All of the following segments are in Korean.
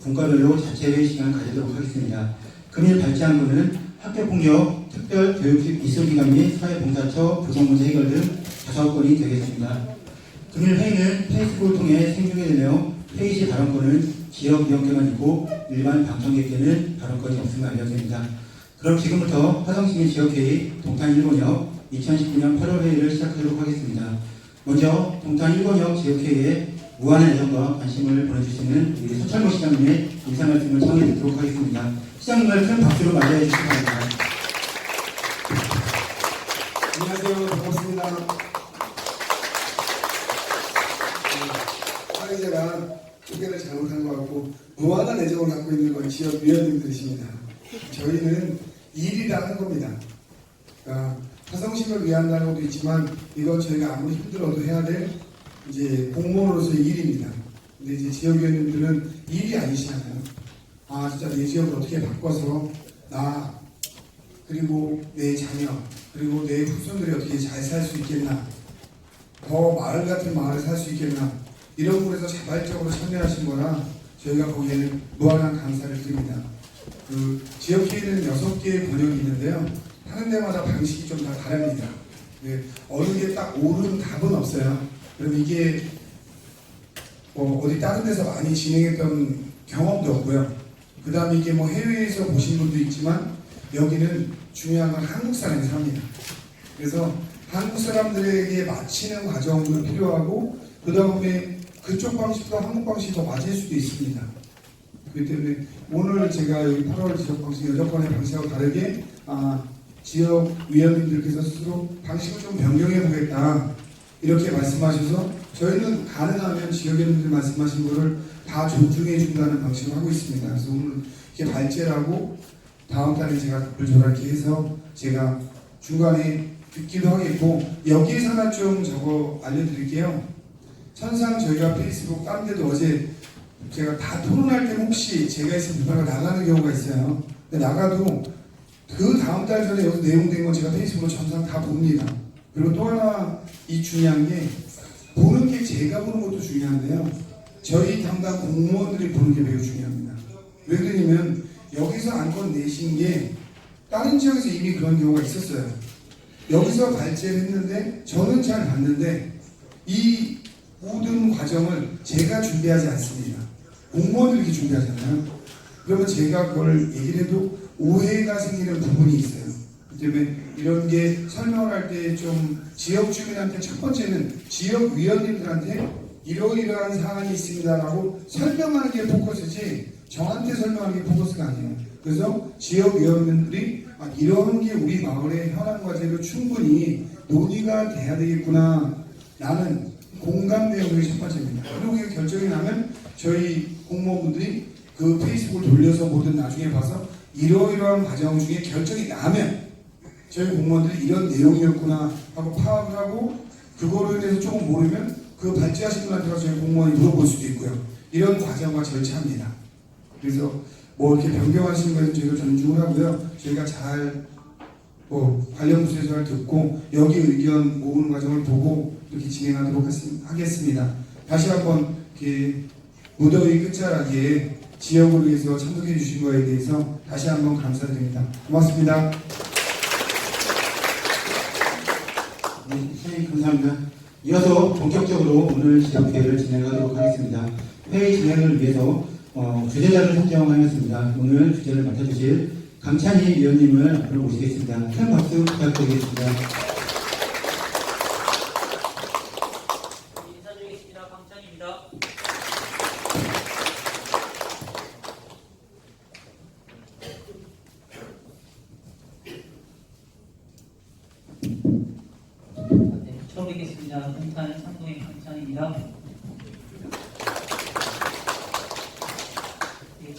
분과별로 자체 회의 시간 가지도록 하겠습니다. 금일 발제안부는 학교폭력 특별교육 이수기관 및 사회봉사처 부속문제 해결 등 5건이 되겠습니다. 금일 회의는 페이스북을 통해 생중계되며 회의 시 발언권은 지역위원회만 있고 일반 방청객에게는 발언권이 없음을 알려드립니다. 그럼 지금부터 화성시민 지역회의 동탄 1번역 2019년 8월 회의를 시작하도록 하겠습니다. 먼저 동탄 1번역 지역회의에 무한한 애정과 관심을 보내주시는 우리 서철모 시장님의 인사 말씀을 청해 듣도록 하겠습니다. 시장님을 큰 박수로 맞이해 주시기 바랍니다. 안녕하세요. 반갑습니다. 사회자가 소개를 잘못한 것 같고 무한한 애정을 갖고 있는 건 지역 위원님들이십니다. 저희는 일이라 한 겁니다. 그러니까 화성시를 위한다는 것도 있지만 이건 저희가 아무리 힘들어도 해야 될 이제 공무원으로서의 일입니다. 근데 이제 지역위원님들은 일이 아니시잖아요. 아 진짜 내 지역을 어떻게 바꿔서 나 그리고 내 자녀 그리고 내 후손들이 어떻게 잘 살 수 있겠나, 더 마을 같은 마을을 살 수 있겠나, 이런 부분에서 자발적으로 참여하신 거라 저희가 거기에는 무한한 감사를 드립니다. 그 지역회의는 6개의 번역이 있는데요. 하는 데마다 방식이 좀 다 다릅니다. 어느 게 딱 옳은 답은 없어요. 그럼 이게 어디 다른 데서 많이 진행했던 경험도 없고요. 그 다음에 이게 해외에서 보신 분도 있지만 여기는 중요한 건 한국 사람이 삽니다. 그래서 한국 사람들에게 맞히는 과정도 필요하고 그 다음에 그쪽 방식과 한국 방식이 더 맞을 수도 있습니다. 그렇기 때문에 오늘 제가 여기 8월 지역 방식 여정권의 방식하고 다르게 지역 위원님들께서 스스로 방식을 좀 변경해 보겠다 이렇게 말씀하셔서 저희는 가능하면 지역위원님들 말씀하신 거를 다 존중해 준다는 방식을 하고 있습니다. 그래서 오늘 이렇게 발제라고 다음 달에 제가 답을 전할게 해서 제가 중간에 듣기도 하겠고 여기에서 하나 좀 저거 알려드릴게요. 천상 저희가 페이스북 다른 데도 어제 제가 다 토론할 때 혹시 제가 있으면 누가가 나가는 경우가 있어요. 근데 나가도 그 다음 달 전에 여기서 내용된 건 제가 페이스북으로 전상 다 봅니다. 그리고 또 하나 이 중요한 게 보는 게 제가 보는 것도 중요한데요. 저희 담당 공무원들이 보는 게 매우 중요합니다. 왜 그러냐면 여기서 안건 내신 게 다른 지역에서 이미 그런 경우가 있었어요. 여기서 발제를 했는데 저는 잘 봤는데 이 모든 과정을 제가 준비하지 않습니다. 공무원들이 이렇게 준비하잖아요. 그러면 제가 그걸 얘기를 해도 오해가 생기는 부분이 있어요. 그 때문에 이런 게 설명을 할 때 좀 지역 주민한테 첫 번째는 지역 위원님들한테 이러이러한 사안이 있습니다라고 설명하는 게 포커스지 저한테 설명하는 게 포커스가 아니에요. 그래서 지역 위원님들이 이런 게 우리 마을의 현안 과제로 충분히 논의가 돼야 되겠구나 라는 공감대가 첫 번째입니다. 그리고 이게 결정이 나면 저희 공무원분들이 그 페이스북을 돌려서 뭐든 나중에 봐서 이러이러한 과정 중에 결정이 나면 저희 공무원들이 이런 내용이었구나 하고 파악을 하고 그거로 인해서 조금 모르면 그 발제하신 분한테 가서 저희 공무원이 물어볼 수도 있고요. 이런 과정과 절차입니다. 그래서 이렇게 변경하시는 거는 저희가 존중을 하고요. 저희가 잘 관련 부서에서 잘 듣고 여기 의견 모으는 과정을 보고 이렇게 진행하도록 하겠습니다. 다시 한번 이렇게 무더위 끝자락에 지역을 위해서 참석해 주신 거에 대해서 다시 한번 감사드립니다. 고맙습니다. 네, 선생님 감사합니다. 이어서 본격적으로 오늘 지역회의를 진행하도록 하겠습니다. 회의 진행을 위해서 주제자를 선정하였습니다. 오늘 주제를 맡아주실 강찬희 위원님을 앞으로 모시겠습니다. 큰 박수 부탁드리겠습니다. 인사드리겠습니다. 강찬희입니다. 네, 처음 뵙겠습니다. 동탄 상동의 강찬희입니다.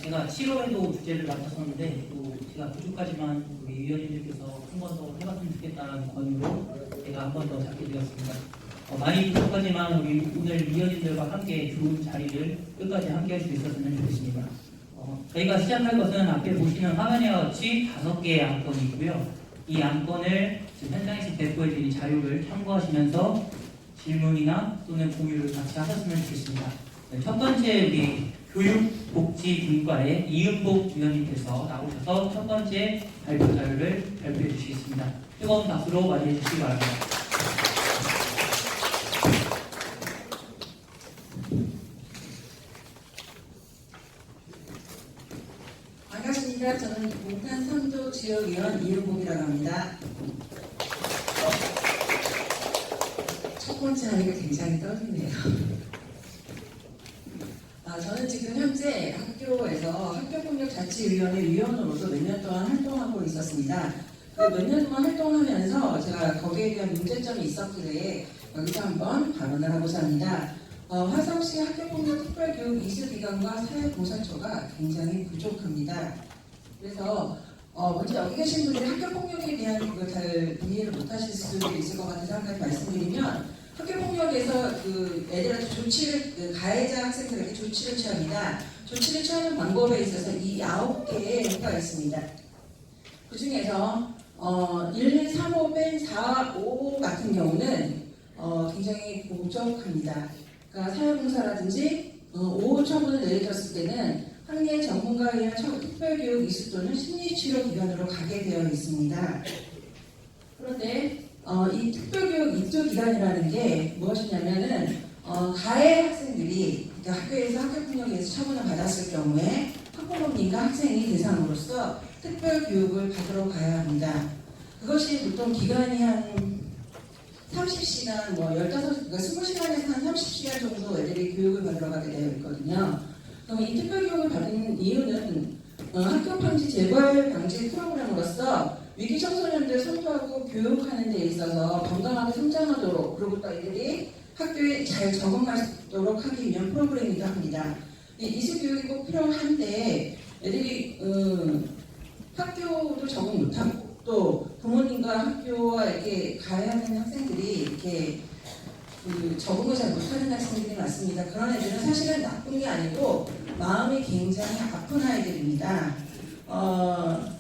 제가 7월에도 주제를 맡았었는데 또 제가 부족하지만 우리 위원님들께서 한 번 더 해봤으면 좋겠다는 권유로 제가 한 번 더 잡게 되었습니다. 많이 부족하지만 우리 오늘 위원님들과 함께 좋은 자리를 끝까지 함께 할 수 있었으면 좋겠습니다. 저희가 시작할 것은 앞에 보시는 화면과 같이 5개의 안건이 있고요. 이 안건을 지금 현장에서 배포해드린 자료를 참고하시면서 질문이나 또는 공유를 같이 하셨으면 좋겠습니다. 첫 번째 우리 교육복지분과의 이은복 위원님께서 나오셔서 첫 번째 발표 자료를 발표해 주시겠습니다. 뜨거운 박수로 맞이해 주시기 바랍니다. 반갑습니다. 저는 동탄 선도 지역위원 이은복이라고 합니다. 첫 번째 하니까 굉장히 떨리네요. 저는 지금 현재 학교에서 학교폭력자치위원회 위원으로서 몇 년 동안 활동하고 있었습니다. 몇 년 동안 활동하면서 제가 거기에 대한 문제점이 있었기에 여기서 한번 발언을 하고자 합니다. 화성시 학교폭력 특별교육 이수기관과 사회봉사처가 굉장히 부족합니다. 그래서 먼저 여기 계신 분들이 학교폭력에 대한 걸 잘 이해를 못하실 수도 있을 것 같아서 한 가지 말씀드리면 학교폭력에서 애들한테 조치를 가해자 학생들에게 조치를 취합니다. 조치를 취하는 방법에 있어서 이 9개의 효과가 있습니다. 그 중에서 1, 3, 5, 4, 5 같은 경우는 굉장히 부족합니다. 그러니까 사회봉사라든지 5 처분을 내려졌을 때는 학례 전문가에 의한 특별교육 이수 또는 심리치료기관으로 가게 되어 있습니다. 그런데 이 특별교육 입소기관이라는 게 무엇이냐면은 가해 학생들이 그러니까 학교에서 학교폭력에서 처분을 받았을 경우에 학부모님과 학생이 대상으로서 특별교육을 받으러 가야 합니다. 그것이 보통 기간이 한 30시간, 15, 그러니까 20시간에서 한 30시간 정도 애들이 교육을 받으러 가게 되어 있거든요. 그럼 이 특별교육을 받는 이유는 학교 방지 재발 방지 프로그램으로서 위기 청소년들 선도하고 교육하는 데 있어서 건강하게 성장하도록 그리고 또 아이들이 학교에 잘 적응할 수 있도록 하기 위한 프로그램이기도 합니다. 이 이수교육이 꼭 필요한데 애들이 학교도 적응 못하고 또 부모님과 학교와 이렇게 가야 하는 학생들이 이렇게 적응을 잘 못하는 학생들이 많습니다. 그런 애들은 사실은 나쁜 게 아니고 마음이 굉장히 아픈 아이들입니다.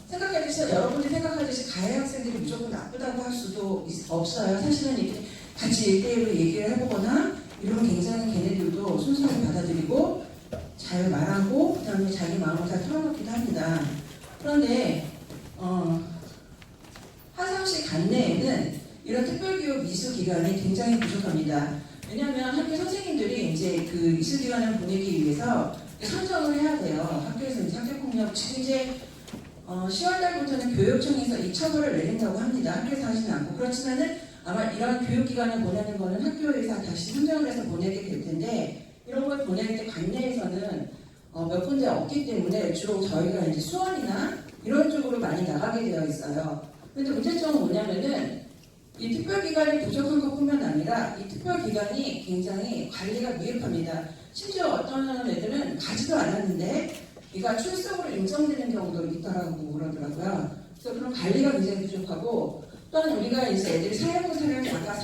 생각하듯이 여러분들이 생각하듯이 가해 학생들이 무조건 나쁘다고 할 수도 없어요. 사실은 이렇게 같이 1대1로 얘기를 해보거나 이러면 굉장히 걔네들도 순수하게 받아들이고 잘 말하고 그 다음에 자기 마음을 잘 털어놓기도 합니다. 그런데 화성시 관내에는 이런 특별교육 이수기관이 굉장히 부족합니다. 왜냐하면 학교 선생님들이 이제 그 이수기관을 보내기 위해서 선정을 해야 돼요. 학교에서 이제 학교폭력 지금 이제 10월달부터는 교육청에서 이 처벌을 내린다고 합니다. 학교에서 하지는 않고 그렇지만은 아마 이런 교육기관을 보내는 거는 학교에서 다시 선정을 해서 보내게 될 텐데 이런 걸 보낼 때 관내에서는 몇 군데 없기 때문에 주로 저희가 이제 수원이나 이런 쪽으로 많이 나가게 되어 있어요. 근데 문제점은 뭐냐면은 이 특별기관이 부족한 것뿐만 아니라 이 특별기관이 굉장히 관리가 미흡합니다. 심지어 어떤 애들은 가지도 않았는데 얘가 출석으로 인정되는 경우도 있더라고 그러더라고요. 그래서 그런 관리가 굉장히 부족하고 또한 우리가 이제 애들이 사회봉사를 아까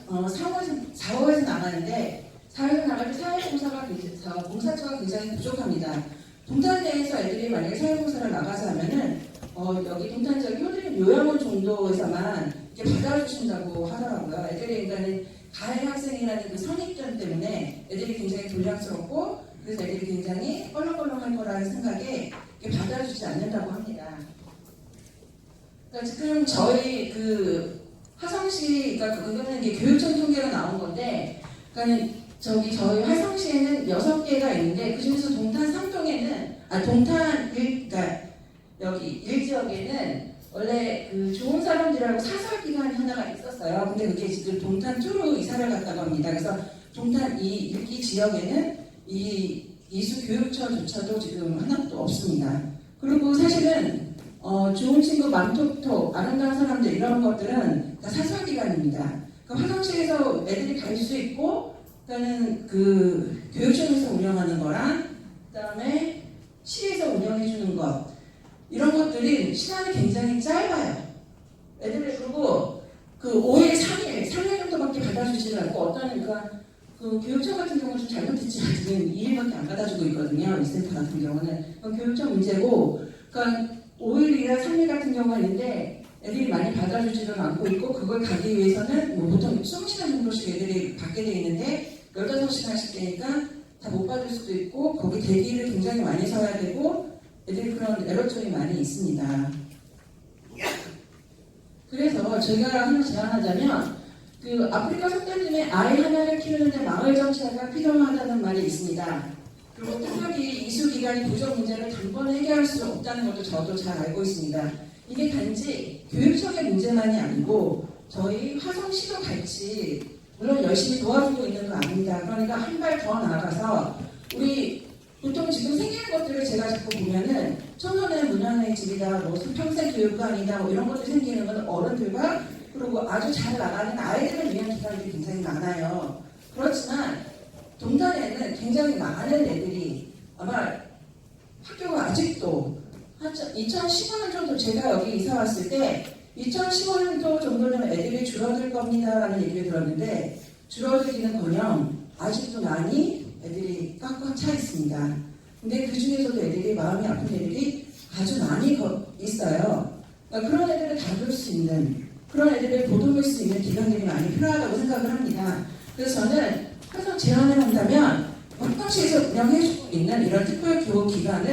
4호에서 나가는데 4호에서 나갈 때 사회봉사처가 굉장히 부족합니다. 동탄 내에서 애들이 만약에 사회봉사를 나가서 하면은 여기 동탄 지역 효드림 요양원 정도에서만 이렇게 받아주신다고 하더라고요. 애들이 그러니까는 가해 학생이라는 그 선입견 때문에 애들이 굉장히 불량스럽고 그래서 애들이 굉장히 껄렁껄렁할 거라는 생각에 이렇게 받아주지 않는다고 합니다. 그러니까 지금 저희 화성시, 그러니까 그거는 이게 교육청 통계가 나온 건데, 그러니까 저희 화성시에는 6개가 있는데 그 중에서 동탄 3동에는 그러니까 여기 1지역에는 원래 좋은 사람들이라고 사설기관이 하나가 있었어요. 근데 그게 지금 동탄 2로 이사를 갔다고 합니다. 그래서 동탄 1기 지역에는 이 이수교육처조차도 지금 하나도 없습니다. 그리고 사실은 좋은 친구, 맘톡톡, 아름다운 사람들 이런 것들은 다 사설기관입니다. 화성시에서 애들이 갈 수 있고, 그러니까는 교육청에서 운영하는 거랑, 그 다음에 시에서 운영해주는 것, 이런 것들이 시간이 굉장히 짧아요. 애들이 그리고 5일, 3일 정도밖에 받아주지 않고 어떤 교육청 같은 경우는 좀 잘못했지만 지금 2일밖에 안 받아주고 있거든요. 이 센터 같은 경우는. 교육청 문제고, 그러니까 5일이나 3일 같은 경우가 있는데 애들이 많이 받아주지는 않고 있고 그걸 가기 위해서는 보통 20시간 정도씩 애들이 받게 돼 있는데 15시간씩 되니까 다 못 받을 수도 있고 거기 대기를 굉장히 많이 서야 되고 애들이 그런 에러점이 많이 있습니다. 그래서 제가 하나 제안하자면 그 아프리카 속달님의 아이 하나를 키우는데 마을 전체가 필요하다는 말이 있습니다. 그리고 특별히 이수 기간이 부족 문제를 단번에 해결할 수 없다는 것도 저도 잘 알고 있습니다. 이게 단지 교육청의 문제만이 아니고 저희 화성시도 같이 물론 열심히 도와주고 있는 거 아닙니다. 그러니까 한 발 더 나아가서 우리 보통 지금 생기는 것들을 제가 자꾸 보면은 청소년 문화의 집이다, 뭐 평생 교육관이다, 뭐 이런 것들이 생기는 건 어른들과 그리고 아주 잘 나가는 아이들을 위한 기관들이 굉장히 많아요. 그렇지만 동탄에는 굉장히 많은 애들이 아마 학교가 아직도 2015년 정도 제가 여기 이사 왔을 때 2015년도 정도는 애들이 줄어들 겁니다라는 얘기를 들었는데 줄어들기는커녕 아직도 많이 애들이 꽉꽉 차 있습니다. 근데 그 중에서도 애들이 마음이 아픈 애들이 아주 많이 있어요. 그러니까 그런 애들을 다룰 수 있는 그런 애들을 보듬을 수 있는 기관들이 많이 필요하다고 생각을 합니다. 그래서 저는 항상 제안을 한다면 화성시에서 운영해주고 있는 이런 특별교육기관을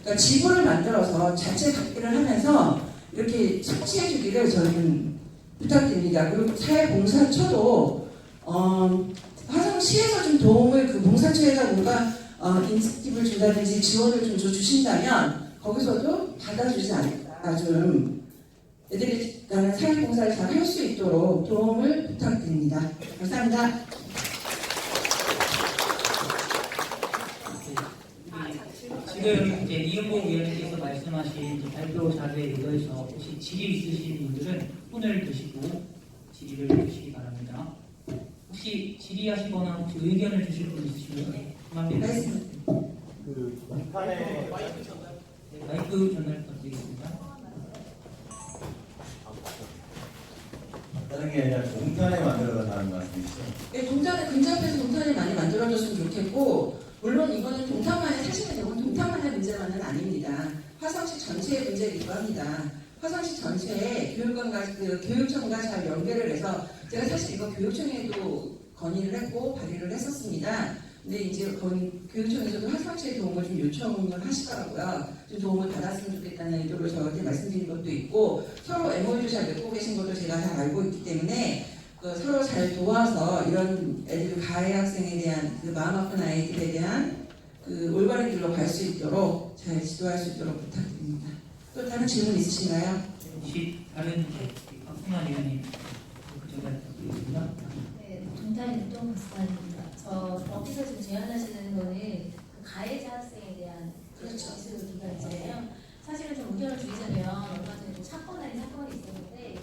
그러니까 지부를 만들어서 자체 갖기를 하면서 이렇게 설치해주기를 저는 부탁드립니다. 그리고 사회봉사처도 화성시에서 좀 도움을 그 봉사처에다 뭔가 인센티브를 준다든지 지원을 좀 주신다면 거기서도 받아주지 않을까 좀 애들이 나는 사회봉사를 잘 할 수 있도록 도움을 부탁드립니다. 감사합니다. 지금 이제 이은복 위원님께서 말씀하신 이제 발표 자료에 의해서 혹시 질의 있으신 분들은 손을 드시고 질의를 주시기 바랍니다. 혹시 질의하시거나 혹시 의견을 주실 분 있으시면 말씀. 그 동탄에 마이크 전달 부탁드리겠습니다. 다른 게 아니라 동탄에 만들어달라는 말씀이시죠? 네, 동탄을 근접해서 동탄을 많이 만들어줬으면 좋겠고 물론 이거는 동탄만의 사실은 이건 동탄만의 문제만은 아닙니다. 화성시 전체의 문제이기도 합니다. 화성시 전체에 교육청과 잘 연계를 해서 제가 사실 이거 교육청에도 건의를 했고 발의를 했었습니다. 근데 이제 교육청에서도 화성시의 도움을 좀 요청을 하시더라고요. 좀 도움을 받았으면 좋겠다는 의도로 저한테 말씀드린 것도 있고 서로 MOU 잘 맺고 계신 것도 제가 잘 알고 있기 때문에 서로 잘 도와서 이런 애들 가해 학생에 대한 그 마음 아픈 아이들에 대한 그 올바른 길로 갈 수 있도록 잘 지도할 수 있도록 부탁드립니다. 또 다른 질문 있으신가요? 혹시 다른 박승환 의원님 정말 부탁드리겠습니다. 네, 동탄 유동박사입니다. 어디서 지금 제안하시는 거는 그 가해자 학생에 대한 그렇죠. 기술 기관이잖아요. 사실은 좀 의견을 드리자면 얼마 전에 좀 사건 아닌 사건이 있었는데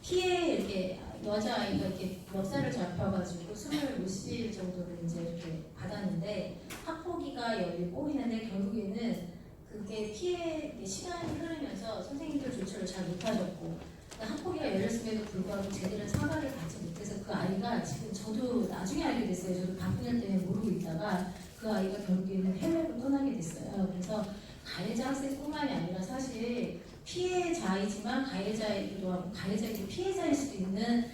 피해 이렇게 여자아이가 이렇게 멱살을 잡혀가지고 숨을 못 쉴 정도로 이제 이렇게 받았는데 학폭위가 열리고 했는데 결국에는 그게 피해 시간이 흐르면서 선생님들 조처를 잘 못하셨고 학폭위가 열렸음에도 불구하고 제대로 사과를 받지 못해서 그 아이가 지금 저도 나중에 알게 됐어요. 저도 바쁜 일 때문에 모르고 있다가 그 아이가 결국에는 해외로 떠나게 됐어요. 그래서 가해자 학생뿐만이 아니라 사실 피해자이지만 가해자이기도 하고 가해자이고 피해자일 수도 있는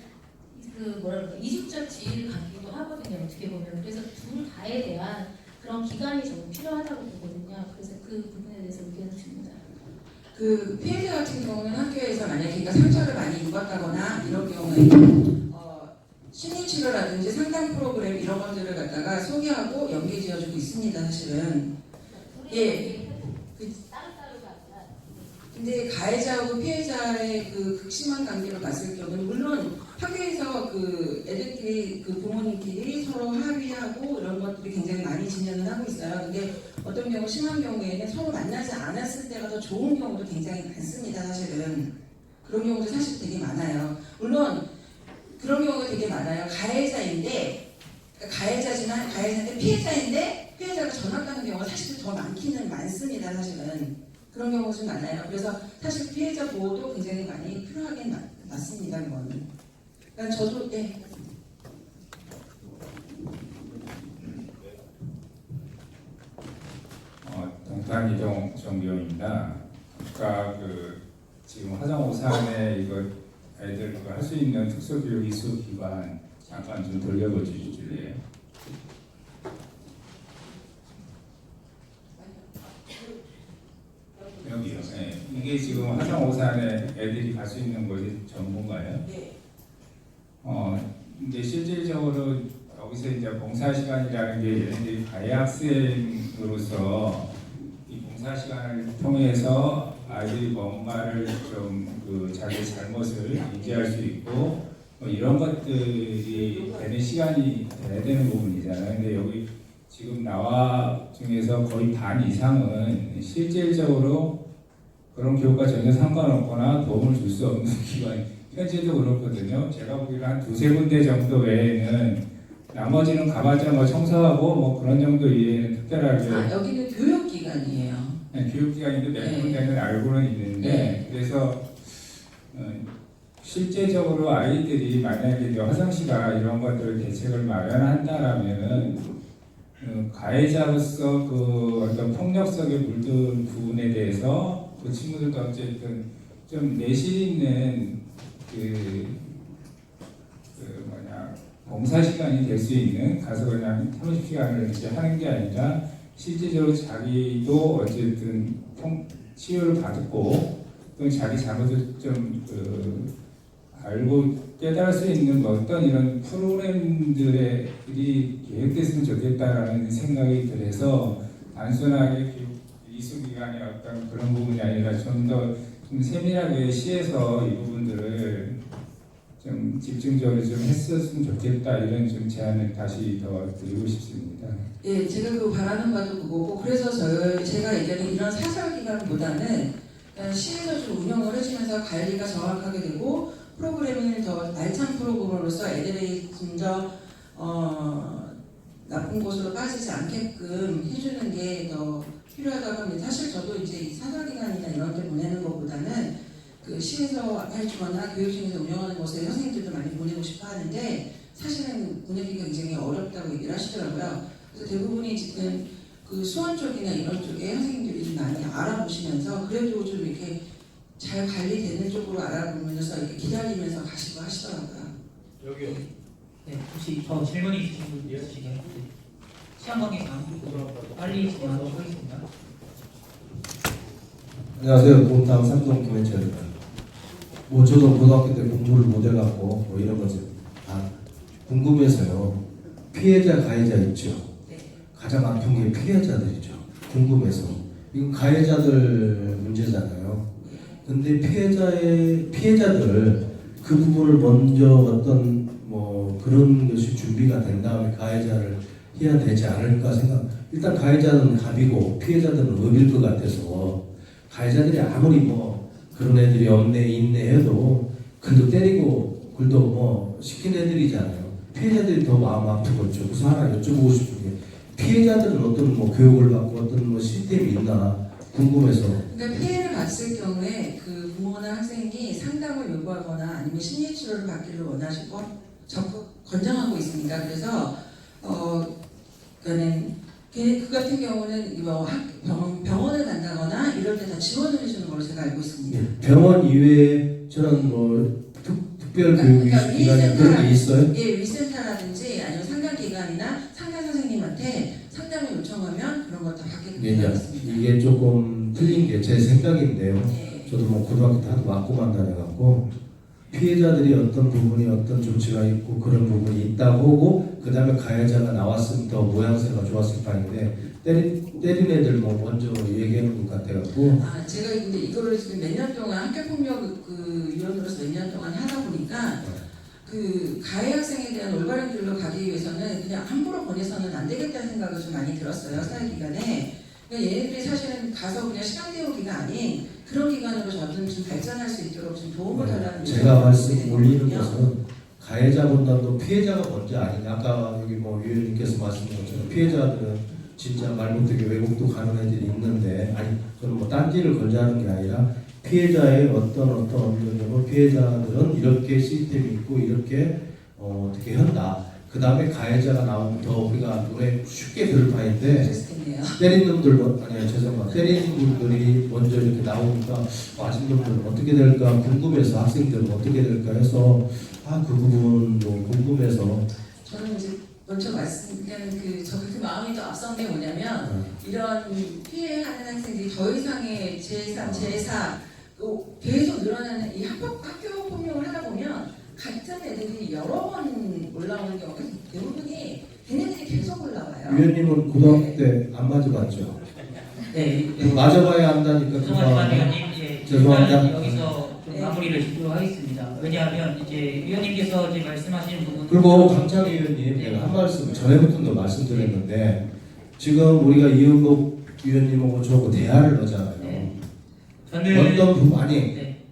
그 뭐랄까 이중적 지위를 갖기도 하거든요. 어떻게 보면 그래서 둘 다에 대한 그런 기간이 좀 필요하다고 보거든요. 그래서 그 부분에 대해서 의견을 줍니다. 그 피해자 같은 경우는 학교에서 만약에 그러니까 상처를 많이 입었다거나 이런 경우에 심리치료라든지 상담 프로그램 이런 것들을 갖다가 소개하고 연계 지어주고 있습니다. 사실은 예. 따로따로가 아니라 근데 가해자하고 피해자의 그 극심한 관계를 봤을 경우는 물론 학교에서 그 애들끼리 그 부모님끼리 서로 합의하고 이런 것들이 굉장히 많이 진행을 하고 있어요. 근데 어떤 경우 심한 경우에는 서로 만나지 않았을 때가 더 좋은 경우도 굉장히 많습니다. 사실은 그런 경우도 사실 되게 많아요. 물론 그런 경우가 되게 많아요. 가해자지만 가해자인데 피해자가 전학 가는 경우가 사실 더 많기는 많습니다. 사실은 그런 경우가 좀 많아요. 그래서 사실 피해자 보호도 굉장히 많이 필요하긴 맞습니다. 이거는. 그러니까 저도 예. 동탄 이동 정비원입니다. 아까 지금 화성 오산에 이거 애들 할 수 있는 특수교육 이수 기관 잠깐 좀 돌려봐 주실래요? 이게 지금 화성 오산에 애들이 갈 수 있는 곳이 전부인가요? 네. 이제 실질적으로 여기서 이제 봉사 시간이라는 게 얘네들이 가해 학생으로서 이 봉사 시간을 통해서 아이들이 뭔가를 좀 그 자기 잘못을 인지할 수 있고 뭐 이런 것들이 되는 시간이 돼야 되는 부분이잖아요. 근데 여기 지금 나와 중에서 거의 반 이상은 실질적으로 그런 교육과 전혀 상관없거나 도움을 줄 수 없는 기관, 현재도 그렇거든요. 제가 보기에는 한 두세 군데 정도 외에는 나머지는 가봤자 뭐 청소하고 뭐 그런 정도 이외에는 특별하게 여기는 교육기관이에요. 네, 교육기관인데 몇 네. 군데는 알고는 있는데 네. 그래서 실제적으로 아이들이 만약에 이제 화성시가 이런 것들을 대책을 마련한다라면은 가해자로서 그 어떤 폭력성에 물든 부분에 대해서 그 친구들도 어쨌든 좀 내실 있는 봉사 시간이 될 수 있는 가서 그냥 탐식 시간을 이제 하는 게 아니라 실제적으로 자기도 어쨌든 치유를 받고 또 자기 잘못을 좀 알고 깨달을 수 있는 뭐 어떤 이런 프로그램들이 계획됐으면 좋겠다라는 생각이 들어서 단순하게 이수기관의 어떤 그런 부분이 아니라 좀 더 좀 세밀하게 시에서 이 부분들을 좀 집중적으로 좀 했었으면 좋겠다 이런 좀 제안을 다시 더 드리고 싶습니다. 예, 제가 그 바라는 바도 그거고 그래서 제가 예전에 이런 사설기관보다는 그냥 시에서 좀 운영을 해주면서 관리가 정확하게 되고 프로그램을 더 알찬 프로그램으로서 애들이 좀 더 나쁜 곳으로 빠지지 않게끔 해주는 게 더 필요하다고 합니다. 사실 저도 이제 사설기관이나 이런 데 보내는 것보다는 그 시에서 해주거나 교육청에서 운영하는 곳에 선생님들도 많이 보내고 싶어 하는데 사실은 보내기가 굉장히 어렵다고 얘기를 하시더라고요. 그래서 대부분이 지금 그 수원 쪽이나 이런 쪽에 선생님들이 많이 알아보시면서 그래도 좀 이렇게 잘 관리되는 쪽으로 알아보면서 이렇게 기다리면서 가시고 하시더라고요. 여기요. 네, 혹시 더 질문 있으신 분 있으시나요? 시간 관계상 빨리 진행하도록 하겠습니다. 안녕하세요. 보험당 삼성 김현철입니다. 뭐 저도 고등학교 때 공부를 못해갖고 뭐 이런 것을 다 궁금해서요. 피해자 가해자 있죠. 가장 아픈 게 피해자들이죠. 궁금해서 이건 가해자들 문제잖아요. 근데 피해자들 그 부분을 먼저 어떤 뭐 그런 것이 준비가 된 다음에 가해자를 해야 되지 않을까 생각. 일단 가해자는 갑이고 피해자들은 업일 것 같아서 가해자들이 아무리 뭐 그런 애들이 없네 있네 해도 글도 때리고 글도 뭐 시킨 애들이잖아요. 피해자들이 더 마음 아프겠죠. 그래서 하나 여쭤보고 싶은 게 피해자들은 어떤 뭐 교육을 받고 어떤 뭐 시스템이 있나 궁금해서. 그러니까 피해를 봤을 경우에 그 부모나 학생이 상담을 요구하거나 아니면 심리치료를 받기를 원하시고 적극 권장하고 있습니다. 그래서 그러니까는 그 같은 경우는 뭐 병원을 간다거나 이럴 때 다 지원을 해주는 걸로 제가 알고 있습니다. 병원 이외에 저런 뭐 특별 교육 기관이 그런 게 있어요? 예, 위센터라든지 아니면 상담기관이나 상담 선생님한테 상담을 요청하면 그런 것 다 받게 되어 있습니다. 이게 조금 틀린 게 제 생각인데요. 네. 저도 뭐 고등학교 때 하도 맞고만 다녀갖고 피해자들이 어떤 부분이 어떤 조치가 있고 그런 부분이 있다고 보고 그 다음에 가해자가 나왔으면 더 모양새가 좋았을 판인데 때린 애들 뭐 먼저 얘기하는 것 같아갖고. 제가 근데 이거를 지금 몇 년 동안 학교폭력 그 위원으로서 몇 년 동안 하다 보니까 그 가해 학생에 대한 올바른 길로 가기 위해서는 그냥 함부로 보내서는 안 되겠다는 생각을 좀 많이 들었어요. 사회기관에. 그러니까 얘네들이 사실은 가서 그냥 시간 때우기가 아닌 그런 기관으로 저는 좀 발전할 수 있도록 좀 도움을 달라는 제가 말씀 올리는 것은 가해자보다도 피해자가 먼저 아니냐. 아까 여기 뭐 위원님께서 말씀하신 것처럼 피해자들은 진짜 말 못되게 외국도 가는 애들이 있는데 아니 저는 뭐 딴지를 걸자는 게 아니라 피해자의 어떤 점을 피해자들은 이렇게 시스템이 있고 이렇게 어떻게 한다. 그 다음에 가해자가 나오면 더 우리가 눈에 쉽게 들을 판인데 때린 놈들 아니요 죄송합니다. 때린 분들이 먼저 이렇게 나오니까 맞은 놈들은 어떻게 될까 궁금해서 학생들은 어떻게 될까 해서 그 부분도 궁금해서 저는 이제 먼저 말씀드리는 그 마음이 더 앞선 게 뭐냐면 이런 피해하는 학생들이 더 이상의 제3, 제4 계속 늘어나는 이 학교 폭력을 하다 보면 같은 애들이 여러 번 올라오는 경우가 대부분이 걔네들이 계속 올라와요. 위원님은 고등학교 때 안 맞아봤죠? 네, 맞아봐야 한다니까. 죄송하지만 위원님 죄송합니다. 일단 여기서 좀 마무리를 짓도록 하겠습니다. 왜냐하면 이제 위원님께서 이제 말씀하시는 부분 그리고 강창희 위원님, 제가 한 말씀 전에부터도 말씀드렸는데 지금 우리가 이은복 위원님하고 저하고 대화를 하잖아요. 네. 저는 어떤 부분 아니 네.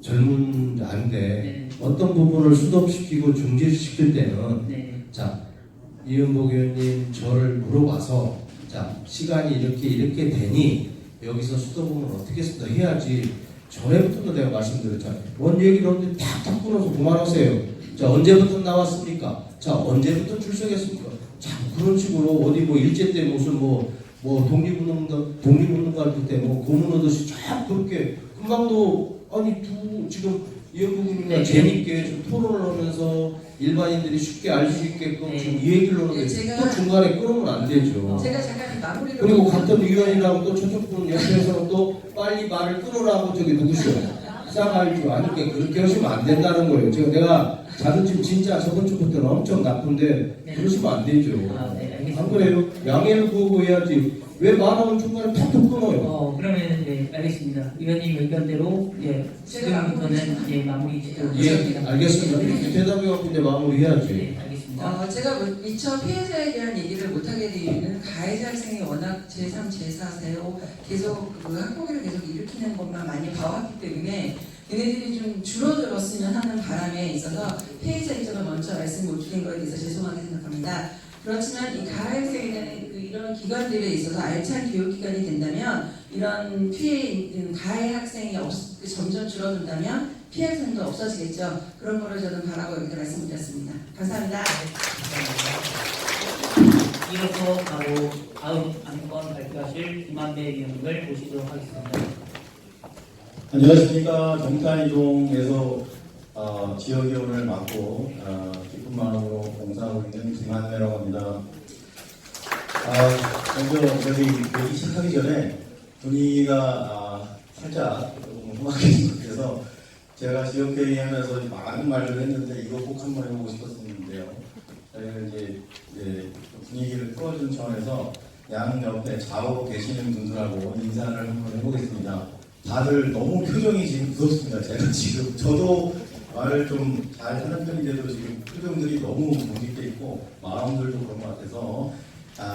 젊은 안데 네. 어떤 부분을 수독시키고 중지시킬 때는 네. 자 이은복 의원님 저를 물어봐서 자 시간이 이렇게 되니 여기서 수도부분 어떻게 해야지 전에부터도 내가 말씀드렸잖아요. 뭔 얘기를 하는데 탁탁 끊어서 그만하세요. 자 언제부터 나왔습니까? 자 언제부터 출석했습니까? 자 그런 식으로 어디 뭐 일제 때 무슨 뭐 독립운동가 할 때 뭐 고문 하듯이 쫙 그렇게 금방도 아니 지금 이은복님이나 네. 재밌게 좀 토론을 하면서 일반인들이 쉽게 알 수 있게끔 네. 지금 이 얘기를 하는데 제가- 또 중간에 끊으면 안 되죠. 제가 잠깐 마무리를 그리고 같은 위원이라고 또 저쪽 분 옆에서는 또 빨리 말을 끊으라고 저기 누구시오? 싸갈줄 아니까 그렇게 하시면 안 된다는 거예요. 내가 자존심 진짜 저번 주부터는 엄청 나쁜데 네. 그러시면 안 되죠. 네, 알겠습니다. 안 그래요? 양해를 구하고 해야지. 왜 말하는 중간에 탁탁 끊어요? 그러면 네 알겠습니다. 위원님 의견대로 지금부터는 마무리 짓도록 예, 하겠습니다. 알겠습니다. 이렇게 대답해갖고 이제 마무리해야지. 네, 알겠습니다. 제가 미처 피해자에 대한 얘기를 못하게 된 이유는 가해자 학생이 워낙 제3, 제4세로 계속 그 학폭위를 계속 일으키는 것만 많이 봐왔기 때문에 얘네들이 좀 줄어들었으면 하는 바람에 있어서 피해자 입장을 먼저 말씀 못 드린 거에 대해서 죄송하게 생각합니다. 그렇지만 이 가해 학생에 대한 이런 기관들에 있어서 알찬 교육 기관이 된다면 이런 가해 학생이 점점 줄어든다면 피해 학생도 없어지겠죠. 그런 거를 저는 바라고 이렇게 말씀드렸습니다. 감사합니다. 이로써 바로 다음 안건 발표하실 김한배 위원님을 모시도록 하겠습니다. 안녕하십니까. 동탄이동에서 지역위원을 맡고 기쁜 마음으로 봉사하고 있는 김한배라고 합니다. 먼저 여기 얘기 시작하기 전에 분위기가 살짝 조금 험악해진 것 같아서 제가 지역회의 하면서 많은 말을 했는데 이거 꼭 한번 해보고 싶었었는데요. 저희는 이제 분위기를 풀어주는 차원에서 양 옆에 좌우로 계시는 분들하고 인사를 한번 해보겠습니다. 다들 너무 표정이 지금 무섭습니다. 제가 지금 저도 말을 좀 잘하는 편인데도 지금 표정들이 너무 뭉직해 있고 마음들도 그런 것 같아서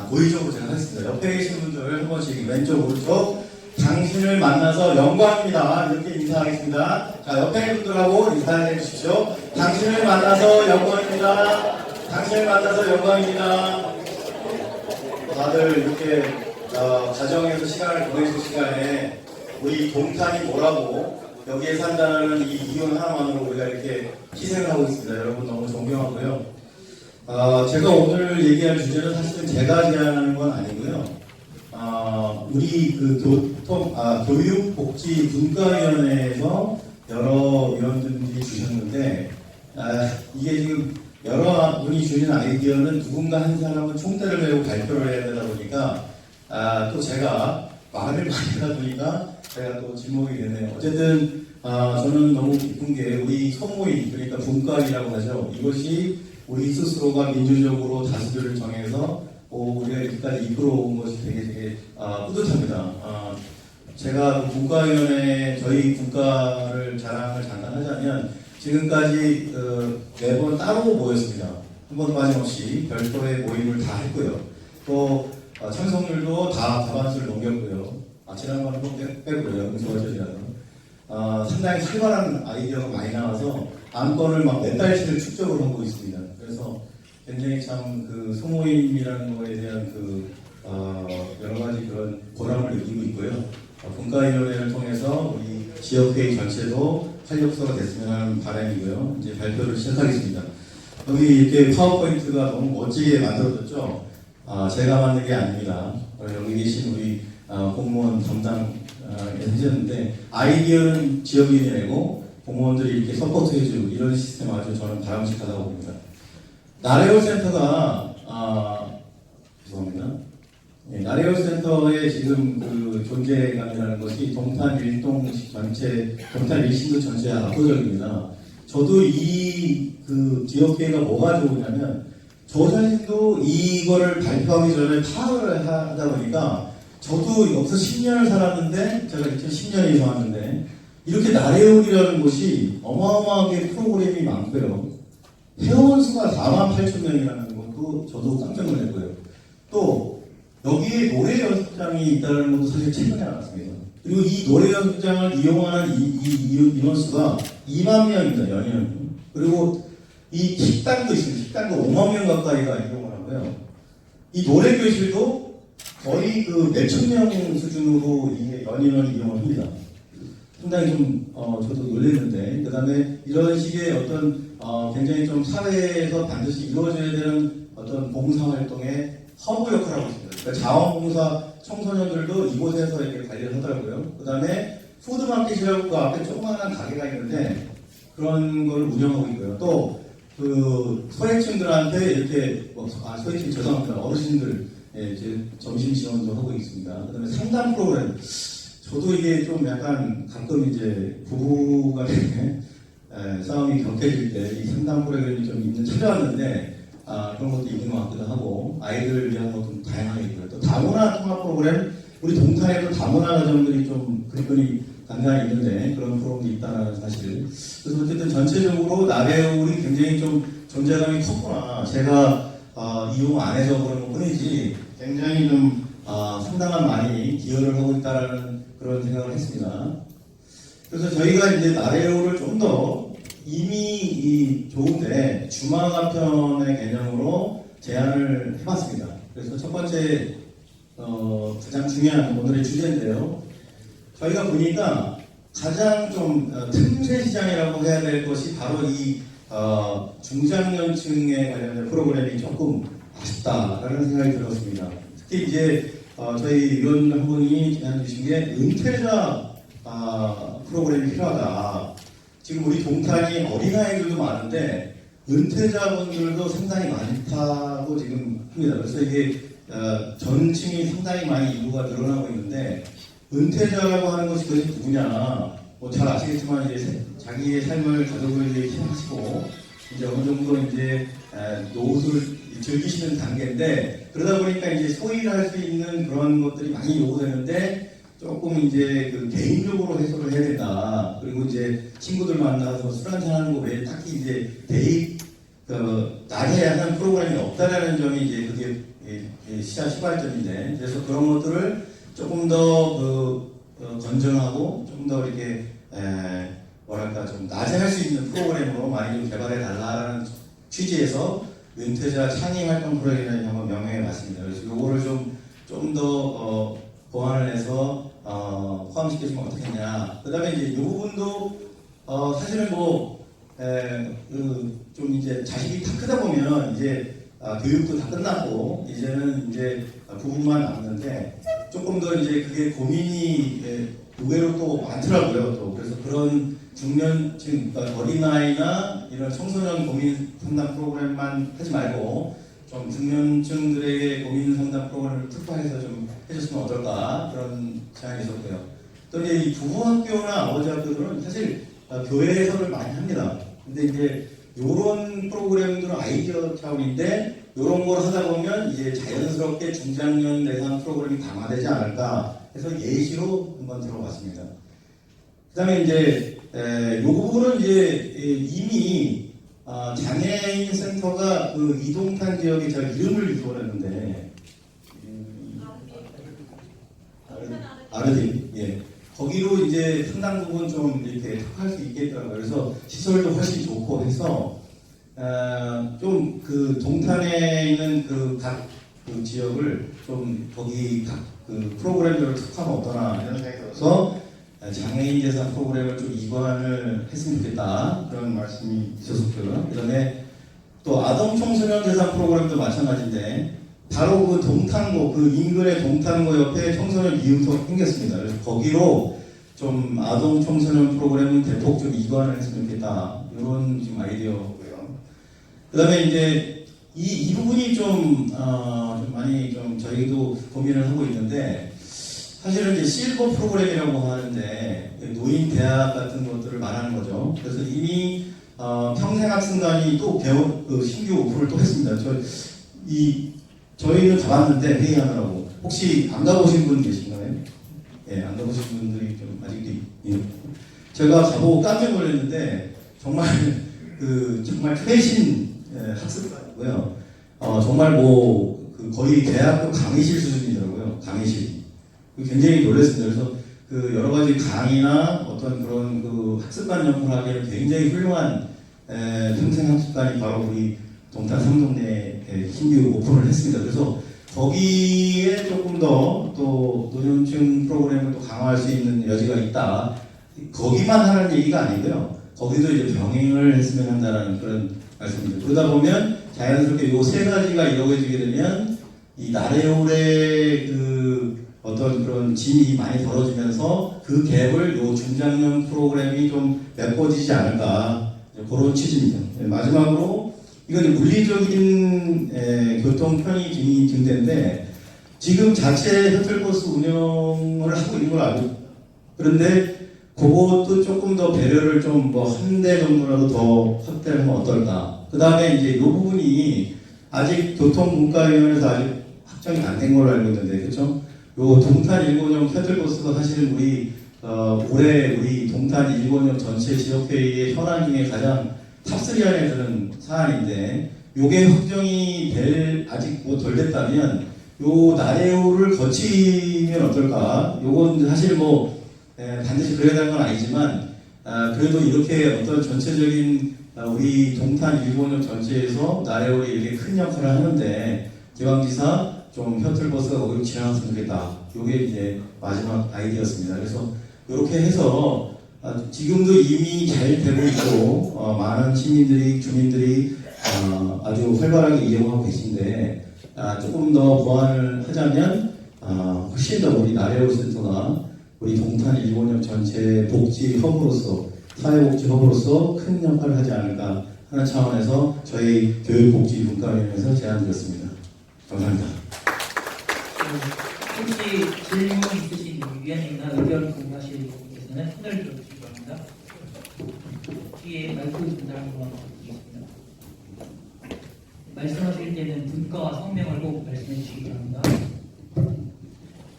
고의적으로 제가 하겠습니다. 옆에 계신 분들 한 번씩 왼쪽 오른쪽 당신을 만나서 영광입니다. 이렇게 인사하겠습니다. 자, 옆에 있는 분들하고 인사해 주십시오. 당신을 만나서 영광입니다. 당신을 만나서 영광입니다. 다들 이렇게 가정에서 시간을 보내실 시간에 우리 동탄이 뭐라고 여기에 산다는 이 이유 하나만으로 우리가 이렇게 희생을 하고 있습니다. 여러분 너무 존경하고요. 제가 오늘 얘기할 주제는 사실은 제가 제안하는 건 아니고요. 우리 그 교육복지분과위원회에서 여러 위원들이 주셨는데 이게 지금 여러 분이 주신 아이디어는 누군가 한 사람은 총대를 메고 발표를 해야 되다 보니까 또 제가 말을 많이 하다 보니까 제가 또 지목이 되네요. 어쨌든 저는 너무 기쁜 게 우리 소모임 그러니까 분과위라고 하죠. 이것이 우리 스스로가 민주적으로 다수결을 정해서 우리가 이렇게까지 이끌어온 것이 되게 뿌듯합니다. 제가 분과위원회 저희 분과를 자랑을 잠깐 하자면 지금까지 매번 따로 모였습니다. 한 번도 빠짐없이 별도의 모임을 다 했고요. 또 참석률도 다 과반수를 넘겼고요. 지난번에 빼고요. 응소가절이라서 상당히 활발한 아이디어가 많이 나와서 안건을 막 몇 달씩을 축적을 하고 있습니다. 그래서 굉장히 참 그 소모임이라는 거에 대한 여러 가지 그런 보람을 느끼고 있고요. 분과위원회를 통해서 우리 지역회의 전체도 활력소가 됐으면 하는 바람이고요. 이제 발표를 시작하겠습니다. 여기 이렇게 파워포인트가 너무 멋지게 만들어졌죠. 제가 만든 게 아닙니다. 여기 계신 우리 공무원 담당 해주셨는데 아이디어는 지역인이 내고 공무원들이 이렇게 서포트해주고 이런 시스템 아주 저는 바람직하다고 봅니다. 나래호 센터가 죄송합니다. 나레오 센터의 지금 그 존재감이라는 것이 동탄 일동식 전체, 동탄 일신도 전체에 압도적입니다. 저도 이 그 기업계가 뭐가 좋으냐면 저 자신도 이거를 발표하기 전에 파악을 하다 보니까 저도 여기서 10년을 살았는데 제가 2010년에 이사 왔는데 이렇게 나레온이라는 곳이 어마어마하게 프로그램이 많고요. 회원 수가 48,000명이라는 것도 저도 깜짝 놀랐고요. 또 여기에 노래 연습장이 있다는 것도 사실 최근에 알았습니다. 그리고 이 노래 연습장을 이용하는 인원 수가 2만 명입니다. 연연. 그리고 이 식당도 있습니다. 식당도 5만 명 가까이가 이용을 하고요. 이 노래 교실도 거의 그 몇천 명 수준으로 이게 연인을 이용을 합니다. 상당히 좀 저도 놀랐는데 그 다음에 이런 식의 어떤 굉장히 좀 사회에서 반드시 이루어져야 되는 어떤 봉사활동의 허브 역할을 하고 있습니다. 그러니까 자원봉사 청소년들도 이곳에서 이렇게 관리를 하더라고요. 그 다음에 푸드마켓이라고 그 앞에 조그마한 가게가 있는데 그런 걸 운영하고 있고요. 또 그 소외층들한테 이렇게 소외층 죄송합니다. 어르신들 이제 점심 지원도 하고 있습니다. 그 다음에 상담 프로그램. 저도 이게 좀 약간 가끔 이제 부부간에 싸움이 격해질 때 이 상담 프로그램이 좀 있는 찾아왔는데 그런 것도 있는 것 같기도 하고 아이들을 위한 것도 다양하게 있고요. 또 다문화 통합 프로그램 우리 동탄에도 다문화 가정들이 좀 그립건이 간간히 있는데 그런 프로그램이 있다는 사실. 그래서 어쨌든 전체적으로 나레울이 굉장히 좀 존재감이 컸구나. 제가 이용 안 해서 그런 것 뿐이지 굉장히 좀 상당한 많이 기여를 하고 있다는 그런 생각을 했습니다. 그래서 저희가 이제 나레오를 좀 더 이미 좋은데 주마가편의 개념으로 제안을 해봤습니다. 그래서 첫 번째 가장 중요한 오늘의 주제인데요. 저희가 보니까 가장 좀 틈새 시장이라고 해야 될 것이 바로 이 중장년층에 관련된 프로그램이 조금 아쉽다라는 생각이 들었습니다. 특히 이제 저희 의원 한 분이 제안 주신 게 은퇴자 프로그램이 필요하다. 지금 우리 동탄이 어린아이들도 많은데 은퇴자분들도 상당히 많다고 지금 합니다. 그래서 이게 전층이 상당히 많이 인구가 늘어나고 있는데 은퇴자라고 하는 것이 도대체 누구냐? 뭐 잘 아시겠지만 이제 자기의 삶을 가족을 이제 희생하시고 이제 어느 정도 이제 노후를 즐기시는 단계인데 그러다 보니까 이제 소일을 할 수 있는 그런 것들이 많이 요구되는데 조금 이제 그 개인적으로 해소를 해야 된다. 그리고 이제 친구들 만나서 술 한잔 하는 거 외에 딱히 이제 낮에 하는 프로그램이 없다라는 점이 이제 그게 시발점인데 그래서 그런 것들을 조금 더 건전하고 좀 더 이렇게 뭐랄까 좀 낮에 할 수 있는 프로그램으로 많이 좀 개발해 달라는 취지에서 은퇴자 창의 활동 프로그램을 한번 명명해 봤습니다. 그래서 요거를 좀 더 보완을 해서 포함시켜주면 어떻겠냐. 그 다음에 이제 이 부분도 사실은 좀 이제 자식이 다 크다 보면 이제 교육도 다 끝났고 이제는 이제 부부만 남는데 조금 더 이제 그게 고민이 의외로 또 많더라고요. 또 그래서 그런 중년층 그러니까 어린아이나 이런 청소년 고민 상담 프로그램만 하지 말고 좀 중년층들에게 고민 상담 프로그램을 특화해서 좀 해줬으면 어떨까 그런 제안이 있었고요. 또 이제 이 부부학교나 아버지 학교들은 사실 교회 해설을 많이 합니다. 근데 이제 요런 프로그램들은 아이디어 차원인데 요런 걸 하다 보면 이제 자연스럽게 중장년 대상 프로그램이 강화되지 않을까 해서 예시로 한번 들어봤습니다. 그 다음에 이제 요 부분은 이제 이미 장애인 센터가 그 이동탄 지역에 제가 이름을 잊어버렸는데 아르딘 예 거기로 이제 상당 부분 좀 이렇게 특화할 수 있겠더라고요. 그래서 시설도 훨씬 좋고 해서 좀 그 동탄에 있는 그 각 그 지역을 좀 거기 각 그 프로그램들을 특화하면 어떠나 이런 생각이 들어서 장애인 대상 프로그램을 좀 이관을 했으면 좋겠다 그런 말씀이 있었고요. 그다음에 또 아동 청소년 대상 프로그램도 마찬가지인데 바로 그 동탄고 그 인근의 동탄고 옆에 청소년 미용터가 생겼습니다. 그래서 거기로 좀 아동 청소년 프로그램은 대폭 좀 이관을 했으면 좋겠다 이런 지금 아이디어고요. 그다음에 이제 이 부분이 좀 많이 좀 저희도 고민을 하고 있는데, 사실은 이제 실버 프로그램이라고 하는데 노인 대학 같은 것들을 말하는 거죠. 그래서 이미 평생학습관이 또 신규 오픈을 또 했습니다. 저희는 가봤는데 회의하느라고. 혹시 안 가보신 분 계신가요? 예, 안 가보신 분들이 좀 아직도 있는. 제가 가보고 깜짝 놀랐는데 정말 정말 최신 학습관이고요. 정말 거의 대학교 강의실 수준이더라고요. 강의실. 굉장히 놀랐습니다. 그래서 여러 가지 강의나 어떤 그런 학습관 연구하기에는 굉장히 훌륭한 평생학습관이 바로 우리 동탄 삼동네에 신규 오픈을 했습니다. 그래서 거기에 조금 더 또 노년층 프로그램을 또 강화할 수 있는 여지가 있다. 거기만 하는 얘기가 아니고요. 거기도 이제 병행을 했으면 한다는 그런 말씀입니다. 그러다 보면 자연스럽게 요 세 가지가 이루어지게 되면 이 나래올의 어떤 그런 짐이 많이 벌어지면서 그 갭을 요 중장년 프로그램이 좀 메꿔지지 않을까, 그런 취지입니다. 마지막으로 이건 물리적인 교통 편의 증대인데 지금 자체 셔틀버스 운영을 하고 있는 걸 알고, 그런데 그것도 조금 더 배려를 좀 한 대 정도라도 더 확대하면 어떨까. 그 다음에 이제 이 부분이 아직 교통분과위원회에서 아직 확정이 안 된 걸로 알고 있는데, 그렇죠? 요 동탄 1호점 셔틀버스가 사실은 올해 우리 동탄 1호점 전체 지역회의의 현안 중에 가장 탑3 안에 드는 사안인데, 요게 확정이 아직 덜 됐다면 요 나래호를 거치면 어떨까? 요건 사실 반드시 그래야 되는 건 아니지만, 그래도 이렇게 어떤 전체적인 우리 동탄 1호점 전체에서 나래호에 이렇게 큰 역할을 하는데 기왕지사 좀 셔틀버스가 거기로 지나갔으면 좋겠다. 이게 이제 마지막 아이디어였습니다. 그래서 이렇게 해서 지금도 이미 잘 되고 있고 많은 시민들이, 주민들이 아주 활발하게 이용하고 계신데 조금 더 보완을 하자면 훨씬 더 우리 나래호 센터가 우리 동탄 1호점 전체 복지 허브로서, 사회복지 허브로서 큰 역할을 하지 않을까 하는 차원에서 저희 교육복지분과위원회에서 제안드렸습니다. 감사합니다. 혹시 질문 있으신 위원님이나 의견 공유하실 분께서는 손을 들어주시기 바랍니다. 뒤에 마이크 전달한 것만 부탁드리겠습니다. 말씀하실 때는 분과와 성명을 꼭 말씀해 주시기 바랍니다.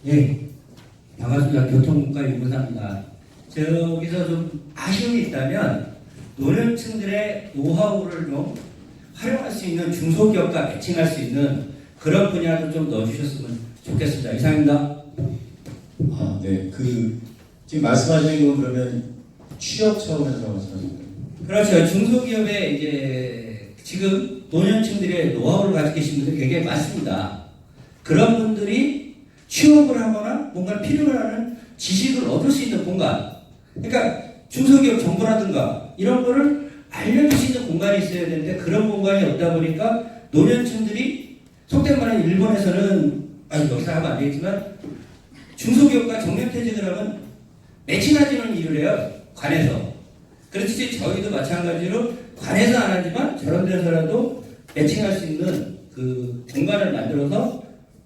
예, 반갑습니다. 교통분과 유무사입니다. 저기서 좀 아쉬움이 있다면 노년층들의 노하우를 좀 활용할 수 있는 중소기업과 매칭할 수 있는 그런 분야도 좀 넣어주셨으면 좋겠습니다. 이상입니다. 네. 지금 말씀하시는 건 그러면 취업 차원에서 말씀하시는 거예요? 그렇죠. 중소기업에 이제 지금 노년층들의 노하우를 가지고 계신 분들이 굉장히 많습니다. 그런 분들이 취업을 하거나 뭔가 필요로 하는 지식을 얻을 수 있는 공간. 그러니까 중소기업 정보라든가 이런 거를 알려줄 수 있는 공간이 있어야 되는데 그런 공간이 없다 보니까 노년층들이 속된 말은 일본에서는 여기서 하면 안 되겠지만 중소기업과 정년퇴직을 하면 매칭하지는 일을 해요. 관에서. 그렇듯이 저희도 마찬가지로 관에서 안 하지만 저런 데서라도 매칭할 수 있는 그 공간을 만들어서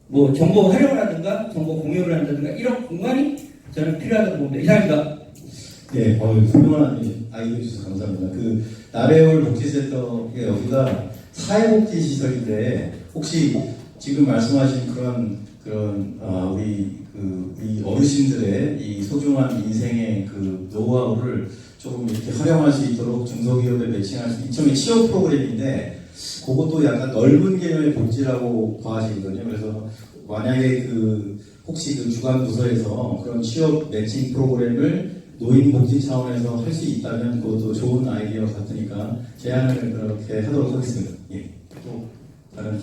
뭐 정보 활용이라든가 정보 공유를 한다든가 이런 공간이 저는 필요하다고 봅니다. 이상입니다. 네, 훌륭한 아이디어 주셔서 감사합니다. 나래올 복지센터 여기가 사회복지 시설인데 혹시 지금 말씀하신 그런 우리 어르신들의 이 소중한 인생의 노하우를 조금 이렇게 활용할 수 있도록 중소기업에 매칭할 수 일종의 취업 프로그램인데 그것도 약간 넓은 개념의 복지라고 봐하시거든요. 그래서 만약에 혹시 주간 부서에서 그런 취업 매칭 프로그램을 노인복지 차원에서 할 수 있다면 그것도 좋은 아이디어 같으니까 제안을 그렇게 하도록 하겠습니다. 예. 또 다른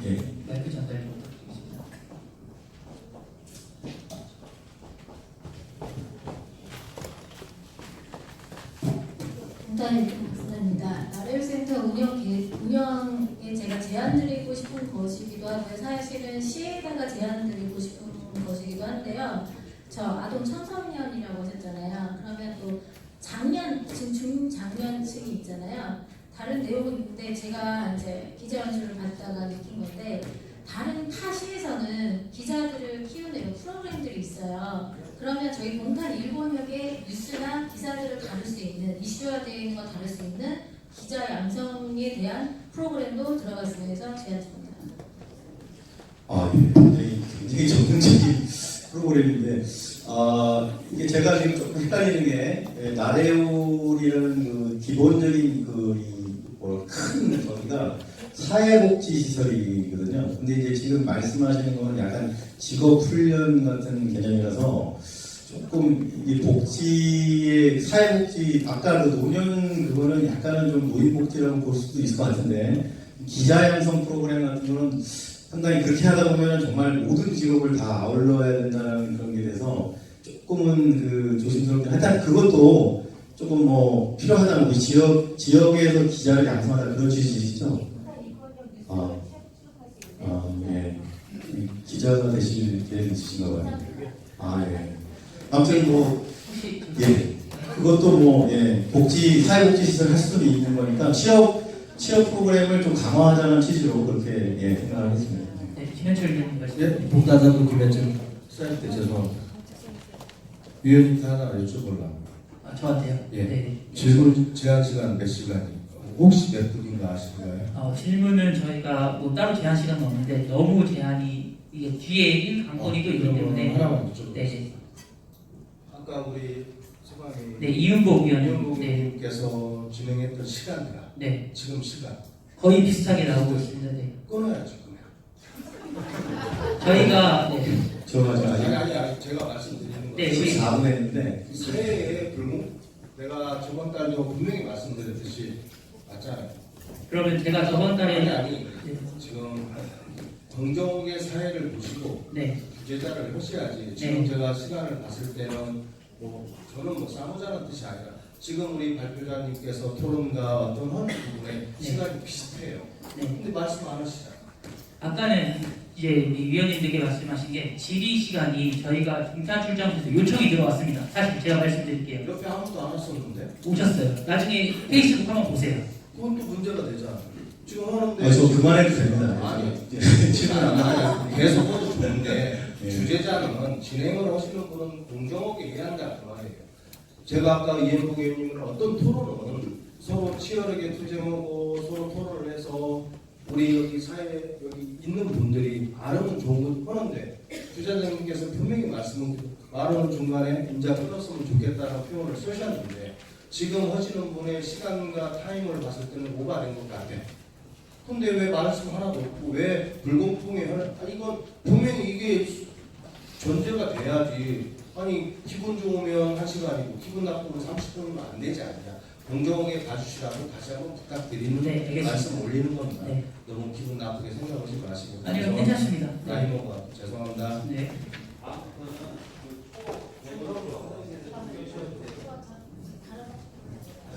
예. 마이크 전달 부탁드리겠습니다. 동탄 박사입니다. 나래올센터 운영에 제가 제안드리고 싶은 것이기도 하고요. 사실은 시에다가 제안드리고 싶은 것이기도 한데요. 저 아동 청소년이라고 하셨잖아요. 그러면 또 지금 중장년층이 있잖아요. 다른 내용은 있는데 제가 이제 기자 연수를 받다가 느낀 건데 다른 타 시에서는 기자들을 키우는 이런 프로그램들이 있어요. 그러면 저희 봉탄 일본역의 뉴스나 기사들을 다룰 수 있는 이슈화되는 거 다룰 수 있는 기자 양성에 대한 프로그램도 들어가 있어서 제안드립니다. 굉장히 전문적인 프로그램인데, 이게 제가 지금 조금 헷갈리는 게, 나레울이라는 그 기본적인 큰 거기가 사회복지시설이거든요. 근데 이제 지금 말씀하시는 거는 약간 직업훈련 같은 개념이라서 조금 이 복지의 사회복지, 아까 그 노년 그거는 약간은 좀 노인복지라고 볼 수도 있을 것 같은데, 기자 양성 프로그램 같은 거는 상당히 그렇게 하다 보면 정말 모든 직업을 다 아울러야 된다는 그런 게 돼서 조금은 조심스럽게 하여튼 그것도 조금 뭐 필요하다는 우리 지역에서 기자를 양성하다 그런 취지시죠? 예. 기자가 되실 계획 있으신가 봐요. 예. 아무튼 예. 그것도 복지, 사회복지 시설 할 수도 있는 거니까 취업 프로그램을 좀 강화하자는 취지로 그렇게 생각을 했습니다. 네, 김현철 위원님 말씀. 예, 봉사자도 김현철 사인때 죄송합니다. 위원님께 하나 여쭤보려고. 저한테요? 예. 네. 질문 제한 시간 몇 시간이? 혹시 몇 분인가 아실까요? 질문은 저희가 뭐 따로 제한 시간은 없는데 너무 제한이 이게 뒤에 1강권이 또 있기 때문에 하나만 여쭤보겠습니다. 네. 아까 우리 소방이 네, 이은복 위원님. 이은복 네. 위원님께서 진행했던 시간과 네. 지금 시간 거의 비슷하게 나오고 있습니다. 네. 끊어야죠. 저희가 네. 아니 제가 말씀드리는 거 네, 우리 14분 했는데 새해의 불목 내가 저번 달도 분명히 말씀드렸듯이 맞잖아요. 그러면 제가 저번 달에 아니 지금 정정의 사회를 보시고 네. 주제자를 하셔야지. 지금 네. 제가 시간을 봤을 때는 저는 싸우자는 뜻이 아니라 지금 우리 발표자님께서 토론과 어떤 어느 부분에 시간이 비슷해요. 네. 근데 말씀 안 하시잖아요. 아까는 이제 우리 위원님들께 말씀하신 게 질의 시간이 저희가 중탄출장소에서 요청이 들어왔습니다. 사실 제가 말씀드릴게요. 옆에 아무도 안 왔었는데 오셨어요. 나중에 페이스북 한번 보세요. 그건 또 문제가 되잖아. 지금 하는데 저 그만해도 됩니다. 아니 질문 안 나가요. 계속 해도 좋은데 예. 주제자는 진행을 하시는 분은 공정하게 해야 한다 그 말이에요. 제가 아까 이현복 의원님은 어떤 토론은 서로 치열하게 투쟁하고 서로 토론을 해서 우리 여기 사회에 여기 있는 분들이 말하면 좋은 건 하는데 주자장님께서 분명히 말하는 중간에 인자 끊었으면 좋겠다는 표현을 쓰셨는데 지금 하시는 분의 시간과 타임을 봤을 때는 오버된 것 같아. 근데 왜 말씀 하나도 없고 왜 불공평해? 아니 이건 분명히 이게 전제가 돼야지. 아니 기분 좋으면 1시간이고 기분 나쁘면 30분이면 안 되지 않냐. 공정하게 봐주시라고 다시 한번 부탁드리는 네, 알겠습니다. 말씀 올리는 겁니다. 네. 너무 기분 나쁘게 생각하지 마시고. 아니요, 괜찮습니다. 나이 먹어 죄송합니다. 네.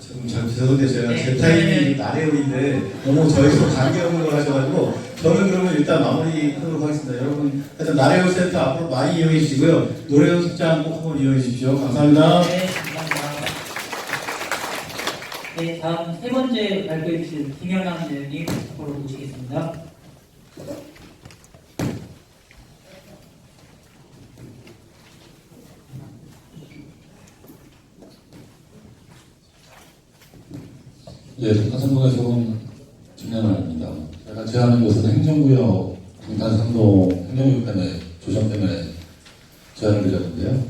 지금 죄송한데 제가 네, 제 타임이 나래울인데 너무 저희도 관계없는 걸 하셔가지고 저는 그러면 일단 마무리하도록 하겠습니다. 여러분 하여튼 나래울 센터 앞으로 많이 이용해 주시고요. 노래 연습장 꼭 한번 이용해 주십시오. 감사합니다. 네, 감사합니다. 네, 다음 세 번째 발표해 주실 김영남 의원님 앞으로 모시겠습니다. 예, 동탄상동에서 온 김영남입니다. 제가 제안한 것은 행정구역 동탄상동 행정구역 때문에 조정 때문에 제안을 드렸는데요.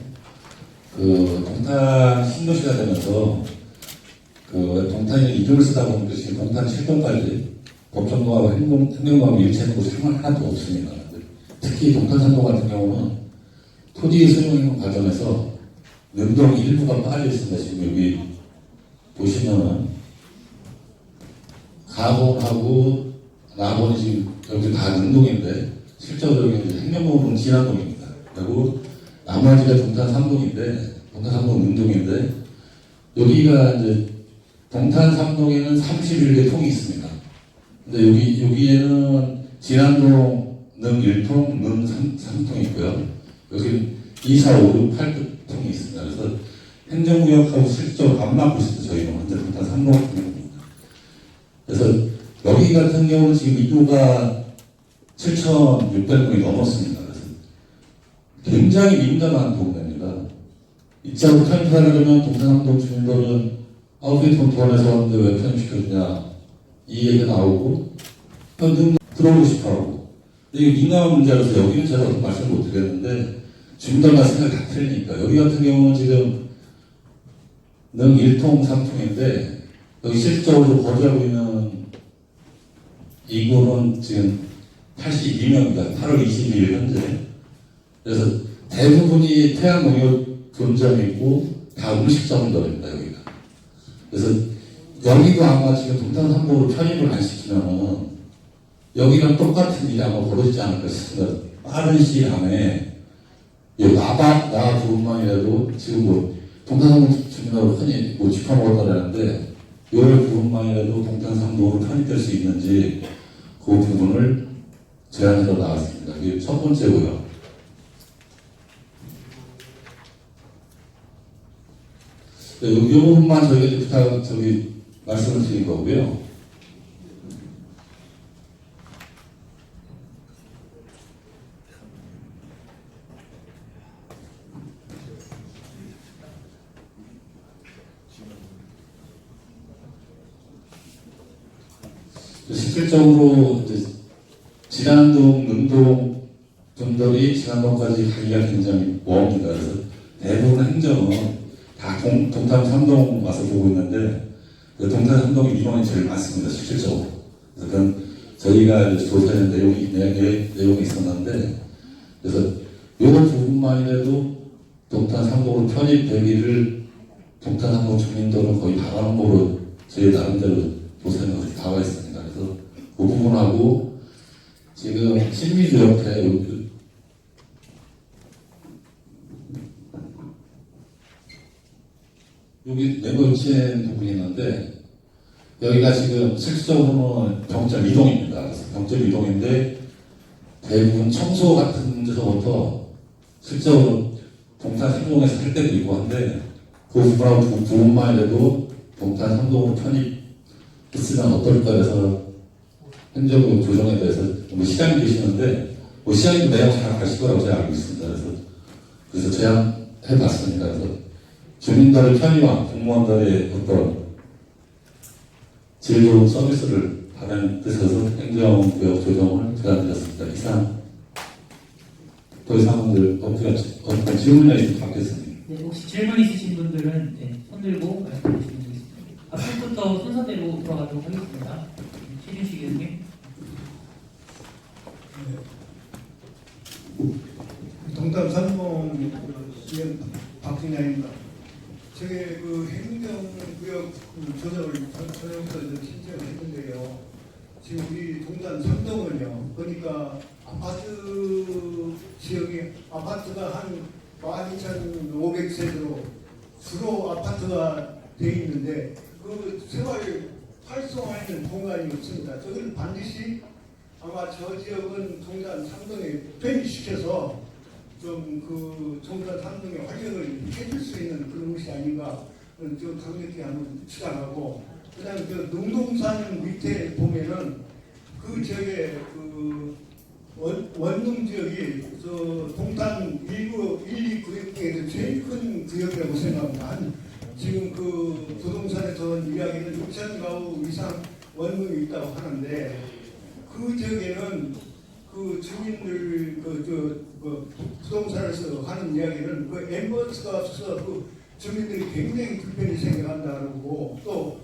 동탄 신도시가 되면서 동탄이 이름을 쓰다 보는 것이 동탄 실동까지 법정부하고 행정부하고 일치하는 곳이 하나도 없습니다. 특히 동탄상동 같은 경우는 토지 소유행 과정에서 능동 일부가 빠져 있습니다. 지금 여기 보시면은 가본하고 나본이 지금 여기 다 능동인데 실제로 여기 행정부는 진안동입니다. 그리고 나머지가 동탄 3동인데 동탄 3동 능동인데 여기가 이제 동탄 3동에는 31개 통이 있습니다. 근데 여기에는 진안동 능 1통, 능 3통이 있고요. 여기 2, 4, 5, 6, 8통이 있습니다. 그래서 행정구역하고 실제로 안 맞고 있습니다. 저희는 현재 동탄 3동입니다. 같은 경우는 지금 인구가 7,600명이 넘었습니다. 그래서 굉장히 민감한 동네입니다. 이쪽으로 편입하려면 동탄항동 주민들은 아웃게이트 동안에서 왔는데 왜 편입시켜주냐 이 얘기가 나오고 능 들어오고 싶어하고 이게 민감한 문제라서 여기는 제가 어떤 말씀을 못 드렸는데 주민들과 생각이 다 틀리니까 여기 같은 경우는 지금 능 1통 3통인데 여기 실질적으로 거주하고 있는 인구는 지금 82명입니다. 8월 22일 현재. 그래서 대부분이 태양농협 본점이 있고 다 음식점들입니다. 여기가. 그래서 여기도 아마 지금 동탄 삼보로 편입을 안 시키면은 여기랑 똑같은 일이 아마 벌어지지 않을까 싶습니다. 빠른 시일 안에 나 부분만이라도 지금 뭐 동탄 삼보 주민으로 흔히 뭐 짚어먹었다라는데 요 부분만이라도 동탄 삼보로 편입될 수 있는지 그 부분을 제안해서 나왔습니다. 이게 첫 번째고요. 이 부분만 말씀을 드린 거고요. 실질적으로 이제 진안동, 능동 분들이 진안동까지 가기가 굉장히 먼입니다. 그래서 대부분 행정은 다 동탄 3동 와서 보고 있는데 그 동탄 3동이 민원이 제일 많습니다. 실질적으로. 그래서 그건 저희가 이제 조사한 내용이 있었는데 그래서 이런 부분만이라도 동탄 3동으로 편입되기를 동탄 3동 주민들은 거의 바라는 거로 저희 나름대로 조사한 것이 나와 있습니다. 그래서 그 부분하고 지금 신미주 옆에 여기 네버치엔 부분이 있는데 여기가 지금 실질적으로는 병점 이동입니다. 그래서 병점 이동인데 대부분 청소 같은 데서부터 실제로 동탄 3동에서 할 때도 있고 한데 그 부분만 해도 동탄 3동으로 편입했으면 어떨까 해서 행정부 조정에 대해서 뭐 시장이 계시는데 뭐 시장님도 내용 잘 아실 거라고 제가 알고 있습니다. 그래서 제안해봤습니다. 그래서 주민들의 편의와 공무원들의 어떤 질 좋은 서비스를 하는 뜻에서 행정구역 조정을 제안드렸습니다. 이상 더 이상은 어떤 질문이 있으면 받겠습니다. 네, 혹시 질문 있으신 분들은 손 들고 말씀해 주시면 되겠습니다. 앞부터 순서대로 돌아가도록 하겠습니다. 최준식 의원님. 동탄 삼동 시연 박진양입니다. 저게 그 행정구역 조정을 전부터 신청을 했는데요. 지금 우리 동탄 삼동은요. 보니까 아파트 지역이 아파트가 한 12,500세대로 주로 아파트가 돼 있는데 그 생활 활성화하는 공간이 없습니다. 저기는 반드시 아마 저 지역은 동탄 삼동에 편입시켜서 좀 그 동탄 삼동의 활력을 해줄 수 있는 그런 것이 아닌가 좀 강력히 한번 추천하고 그다음에 그 능동산 밑에 보면은 그 지역에 그 원룸 지역이 저 동탄 1, 2 구역 중에서 제일 큰 구역이라고 생각합니다. 지금 그 부동산에서 이야기는 6천 가구 이상 원룸이 있다고 하는데 그 지역에는 그 주민들 부동산에서 하는 이야기는 그 엠버스가 없어서 그 주민들이 굉장히 불편히 생각한다고 또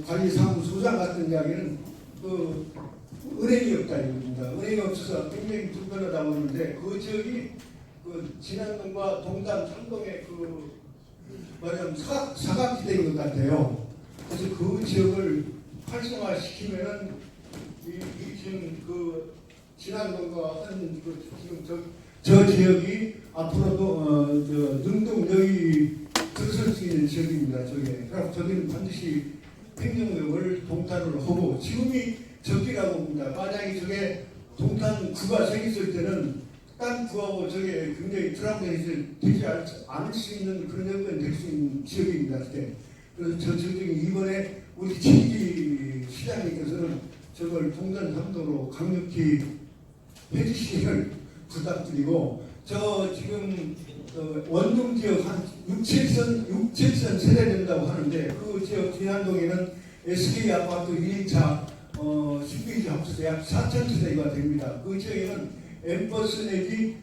관리사무소장 같은 이야기는 그 은행이 없다 이겁니다. 은행이 없어서 굉장히 불편하다고 하는데 그 지역이 그 진안동과 동탄 삼동의 그 말하자면 사각지대인 것 같아요. 그래서 그 지역을 활성화시키면은 이 지금 그 진안동과 하는 그 지금 저 지역이 앞으로도 능동역이 들어설 수 있는 지역입니다. 저게. 그래서 저기는 반드시 행정력을 동탄을 하고 지금이 적기라고 봅니다. 만약에 저게 동탄 구가 생겼을 때는 딴 구하고 저게 굉장히 트라우마이 되지 않을 수 있는 그런 여건이 될 수 있는 지역입니다. 그래서 저 지역이 이번에 우리 진기 시장님께서는 저걸 동전 3도로 강력히 해주시기를 부탁드리고, 저 지금 원룸 지역 한 6,7선 세대된다고 하는데, 그 지역 진안동에는 SK 아파트 1차 10페이지 합쳐서 약 4,000세대가 됩니다. 그 지역에는 엠버스 내지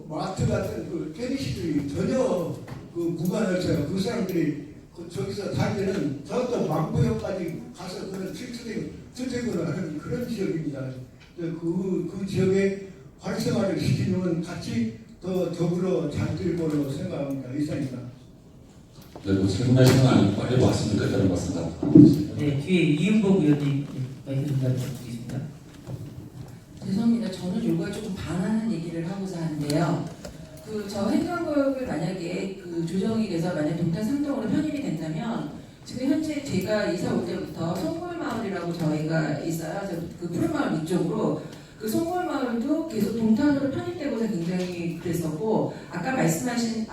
마트 같은 그 편의시설이 전혀 무관할 거예요. 그 사람들이 저기서 살 때는 저도 망포역까지 가서 그런 출퇴근을 하는 그런 지역입니다. 그 지역에 활성화를 시키면 같이 더 더불어 잘 될 거라고 생각합니다. 이상입니다. 네, 뭐 질문할 시간 아니고 빨리 왔으면 좋겠다는 말씀 드립니다. 네, 뒤에 이은복 의원님 마이크 좀 부탁드리겠습니다. 죄송합니다. 저는 요거에 조금 반하는 얘기를 하고자 하는데요. 저 행정구역을 만약에 조정이 돼서 만약 동탄 3동으로 편입이 된다면 지금 현재 제가 이사 올 때부터 송골마을이라고 저희가 있어요. 그 푸른마을 위쪽으로 그 송골마을도 계속 동탄으로 편입되고서 굉장히 그랬었고, 아까 말씀하신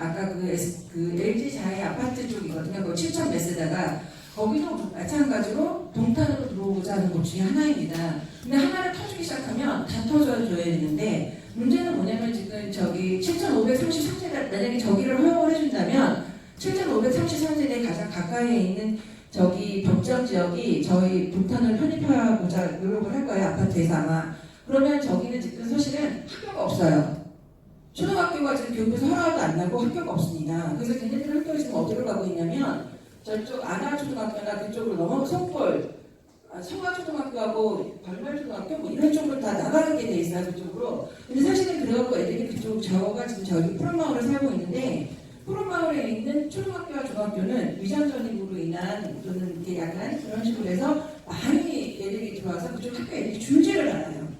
그 LG 자이 아파트 쪽이거든요. 그 7천 몇 세대가 거기도 마찬가지로 동탄으로 들어오고자 하는 곳 중에 하나입니다. 근데 하나를 터주기 시작하면 다 터져줘야 되는데, 문제는 뭐냐면 지금 저기 7,533세대 만약에 저기를 허용을 해준다면 7,533세대 가장 가까이에 있는 저기 벽전 지역이 저희 동탄을 편입하고자 노력을 할 거예요. 아파트에서 아마. 그러면 저기는 지금 사실은 학교가 없어요. 초등학교가 지금 교육에서 허락도 안 나고 학교가 없습니다. 그래서 걔네들 학교에 지금 어디로 가고 있냐면 저쪽 안화초등학교나 그쪽으로 넘어 송골, 성화초등학교하고 발발초등학교 뭐 이런 쪽으로 다 나가게 돼 있어요. 그쪽으로. 근데 사실은 그래갖고 애들이 그쪽 저가 지금 저기 푸른마을에 살고 있는데, 푸른마을에 있는 초등학교와 중학교는 위장 전입으로 인한 또는 이렇게 약간 그런 식으로 해서 많이 애들이 들어와서 그쪽 학교 애들이 줄지를 않아요.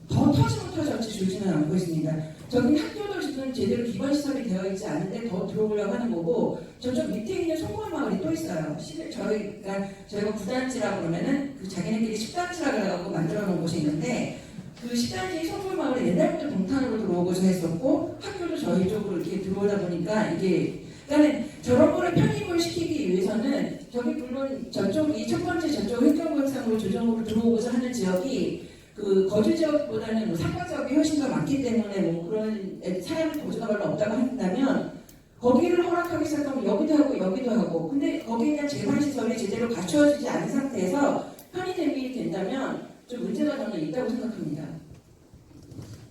더 터지면 터졌지 줄지는 않고 있습니다. 저기 학교도 지금 제대로 기반 시설이 되어 있지 않은데 더 들어오려고 하는 거고, 저쪽 밑에 있는 송골마을이 또 있어요. 저희가 구단지라고 그러면은 그 자기네끼리 10단지라 그래갖고 만들어 놓은 곳이 있는데, 그 10단지 송골마을이 옛날부터 동탄으로 들어오고서 했었고, 학교도 저희 쪽으로 이렇게 들어오다 보니까 이게, 그러니까 저런 거를 편입을 시키기 위해서는 저기 물론 저쪽이 첫 번째 저쪽 행정구역상으로 조정으로 들어오고자 하는 지역이 그 거주 지역보다는 상가 지역이 훨씬 더 많기 때문에 뭐 그런 사람 거주가 별로 없다고 한다면 거기를 허락하기 시작하면 여기도 하고 여기도 하고, 근데 거기에 대한 재반 시설이 제대로 갖춰지지 않은 상태에서 편의됨이 된다면 좀 문제가 저는 있다고 생각합니다.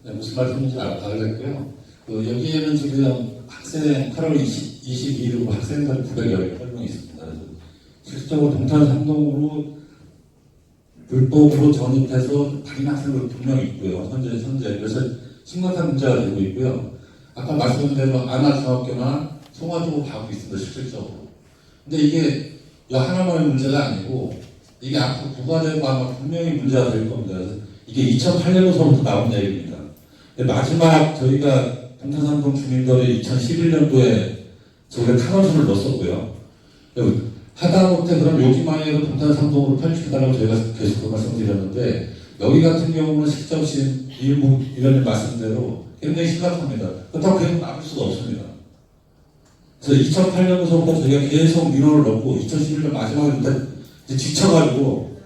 네, 무슨 말씀인지 알겠고요. 여기에는 지금 학생 8월 22일로 학생들 918명 있습니다. 그래서 실질적으로 동탄 3동으로 불법으로 전입해서 다른 학생들 2명 있고요. 현재 그래서 심각한 문제가 되고 있고요. 아까 말씀드린 대로 안화중학교나 송화도 가고 있습니다. 실질적으로. 근데 이게 하나만의 문제가 아니고 이게 앞으로 부과되고 아마 분명히 문제가 될 겁니다. 그래서 이게 2008년도서부터 나온 얘기입니다. 마지막 저희가 동탄3동 주민들이 2011년도에 저희가 탄원서를 넣었었고요. 하다못해 그럼 여기만 해도 동탄3동으로 편입해달라고 저희가 계속 그 말씀드렸는데, 여기 같은 경우는 실적신 이일부 위원님 말씀대로 굉장히 심각합니다. 그렇다고 계속 막을 수가 없습니다. 그래서 2008년도서부터 저희가 계속 민원을 넣고 2011년 마지막에 이제 지쳐가지고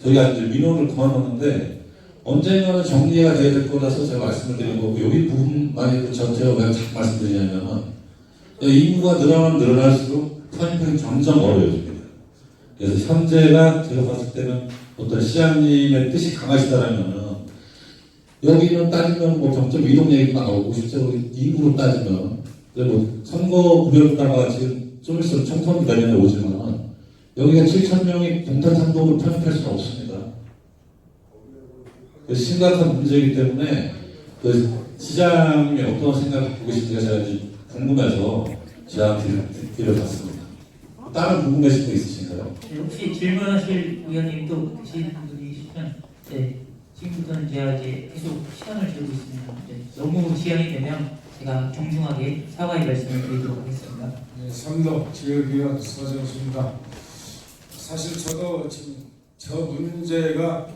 저희가 이제 민원을 그만뒀는데, 언젠가는 정리가 돼야 될 거라서 제가 말씀을 드린 거고, 여기 부분만 해도 제가 왜 자꾸 말씀드리냐면은 인구가 늘어나면 늘어날수록 편입이 점점 어려워집니다. 그래서 현재가 제가 봤을 때는 어떤 시장님의 뜻이 강하시다라면은 여기는 따지면 뭐 점점 이동 얘기가 나오고, 실제로 인구로 따지면 뭐 선거 구별다가 지금 좀 있으면 총선 기다리는 오지만 여기가 7,000명이 동탄 3동으로 편입할 수는 없습니다. 심각한 문제이기 때문에 시장님이 어떤 생각을 갖고 계신지가 제가 궁금해서 제가 드려봤습니다. 다른 궁금하신 거 있으신가요? 네, 혹시 질문하실 의원님도 계신 분들이시면, 네, 지금부터는 제가 이제 계속 시간을 드리고 있습니다. 네, 너무 시간이 되면 제가 정중하게 사과의 말씀을 드리도록 하겠습니다. 네, 삼동 지역위원 서정수입니다. 사실 저도 지금 저 문제가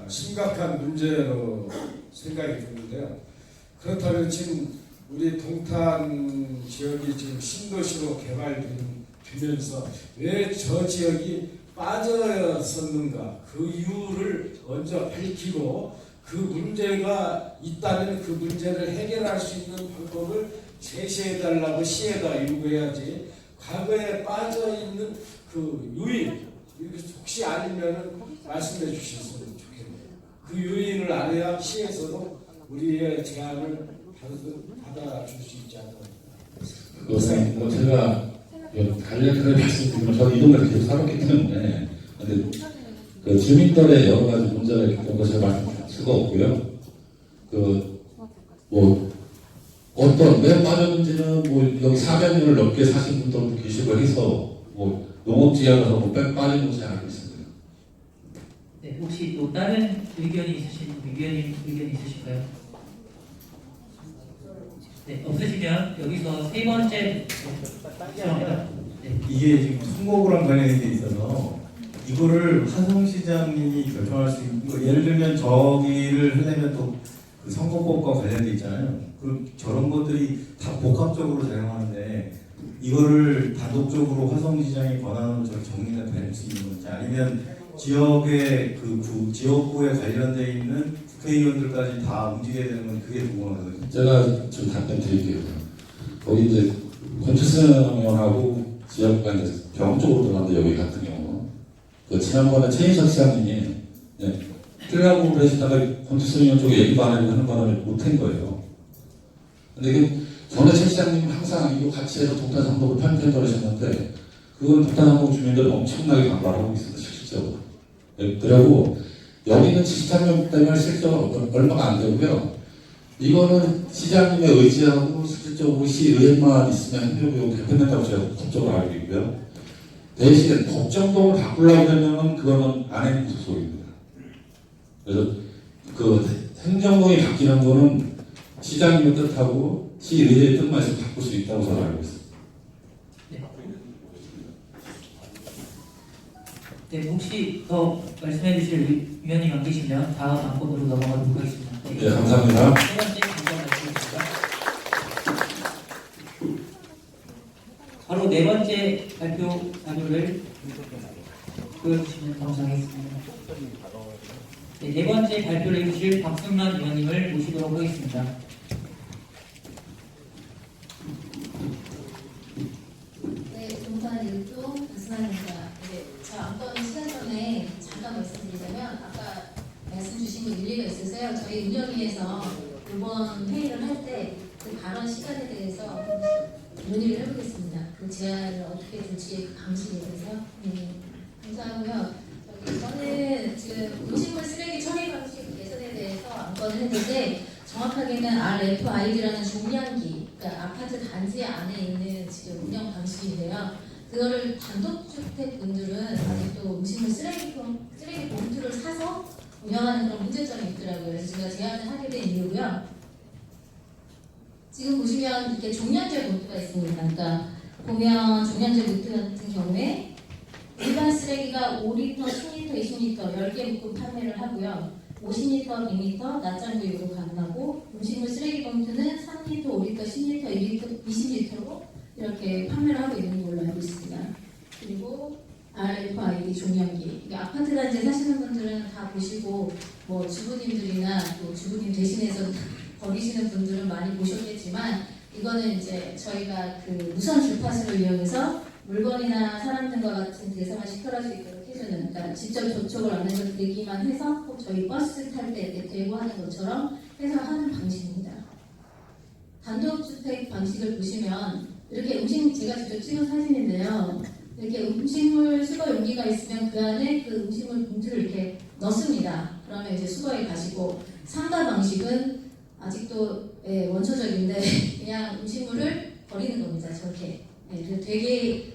심각한 문제로 생각이 드는데요. 그렇다면 지금 우리 동탄 지역이 지금 신도시로 개발되면서 왜 저 지역이 빠졌었는가 그 이유를 먼저 밝히고 그 문제가 있다면 그 문제를 해결할 수 있는 방법을 제시해달라고 시에다 요구해야지 과거에 빠져있는 그 요인 혹시 알면 말씀해 주셨으면 좋겠네요. 그 요인을 알아야 시에서도 우리의 제안을 받아줄 수 있지 않을까. 그것은 뭐 제가 간략하게 말씀드리면 저는 이 동네에서 계속 살았기 때문에 근데 그 주민들의 여러 가지 문제가 있기 때문에 제가 말씀드릴 수가 없고요. 그 뭐 어떤 왜 빠졌는지는 뭐 여기 400년을 넘게 사신 분들도 계시고 해서 뭐 농업지역에서 뭐 빠진 것이 알고 있습니다. 네, 혹시 또 다른 의견이 있으신 위원님 의견이 있으실까요? 네, 없으시면 여기서 세 번째 죄송합니다. 네. 이게 지금 선거구랑 관련된 게 있어서 이거를 화성시장이 결정할 수 있는 거, 예를 들면 저기를 하려면 또 그 선거법과 관련돼 있잖아요. 그 저런 것들이 다 복합적으로 작용하는데 이거를 단독적으로 화성시장이 권한으로 저렇게 정리가 될 수 있는 건지 아니면 지역의 그 지역구에 관련돼 있는 국회의원들까지 다 움직여야 되는 건 그게 궁금하거든요. 제가 좀 답변 드릴게요. 거기 이제 권치승 의원하고 지역구가 이제 병 쪽으로 들어갔는데 여기 같은 경우 그 지난번에 최인석 시장님이 필라고를 하시다가 권치승 의원 쪽에 얘기도 안 하고 하는 바람에 못한 거예요. 근데 그 전에 최 시장님 항상 이거 같이 해서 동탄상목을 편편히 하셨는데 그건 동탄상목 주민들은 엄청나게 반발하고 있습니다. 실질적으로. 그리고 여기는 73명 때문에 실적은 얼마가 안 되고요. 이거는 시장님의 의지하고 실질적으로 시의회만 있으면 행정구역 개편된다고 제가 법적으로 알고 있고요. 대신 법정동을 바꾸려고 하면 그거는 안 해는 소속입니다. 그래서 그 행정동이 바뀌는 거는 시장님의 뜻하고 시의회의 뜻만 있으면 바꿀 수 있다고 저는 알고 있습니다. 네, 혹시 더 말씀해 주실 위원님 안 계시면 다음 안건으로 넘어가도록 하겠습니다. 네, 감사합니다. 세 번째 안건 말씀드립니다. 바로 네 번째 발표 자료를 보여주시면 감사하겠습니다. 네, 네 번째 발표를 해주실 박승만 위원님을 모시도록 하겠습니다. 네, 동탄 일동 박승환입니다. 네, 저 안건 시간 전에 잠깐 말씀드리자면 아까 말씀 주신 거 일리가 있으세요. 저희 운영위에서 이번 회의를 할 때 그 발언 시간에 대해서 논의를 해보겠습니다. 그 제안을 어떻게 줄지 그 방식에 대해서. 네, 감사하고요. 저는 지금 음식물 쓰레기 처리 방식 개선에 대해서 안건을 했는데 정확하게는 RFID라는 종량기, 그러니까 아파트 단지 안에 있는 지금 운영 방식인데요. 그거를 단독주택 분들은 아직도 음식물 쓰레기 봉투를 사서 운영하는 그런 문제점이 있더라고요. 그래서 제가 제안을 하게 된 이유고요. 지금 보시면 이렇게 종량제 봉투가 있습니다. 그러니까 보면 종량제 봉투 같은 경우에 일반 쓰레기가 5리터, 10리터, 20리터 10개 묶고 판매를 하고요. 50리터, 100리터 낱장 구역으로 가능하고 음식물 쓰레기 봉투는 3리터, 5리터, 10리터, 2리터, 20리터로 이렇게 판매를 하고 있는 걸로 알고 있습니다. 그리고 RFID 종량기. 아파트 단지에 사시는 분들은 다 보시고 뭐 주부님들이나 또 주부님 대신해서 버리시는 분들은 많이 보셨겠지만 이거는 이제 저희가 그 무선 주파수를 이용해서 물건이나 사람 등과 같은 대상을 식별할 수 있도록 해주는, 그러니까 직접 접촉을 안 해서 대기만 해서 꼭 저희 버스 탈 때 이렇게 대고하는 것처럼 해서 하는 방식입니다. 단독주택 방식을 보시면 이렇게 제가 직접 찍은 사진인데요. 이렇게 음식물 수거 용기가 있으면 그 안에 그 음식물 봉투를 이렇게 넣습니다. 그러면 이제 수거에 가시고 상가 방식은 아직도 원초적인데 그냥 음식물을 버리는 겁니다. 저렇게. 되게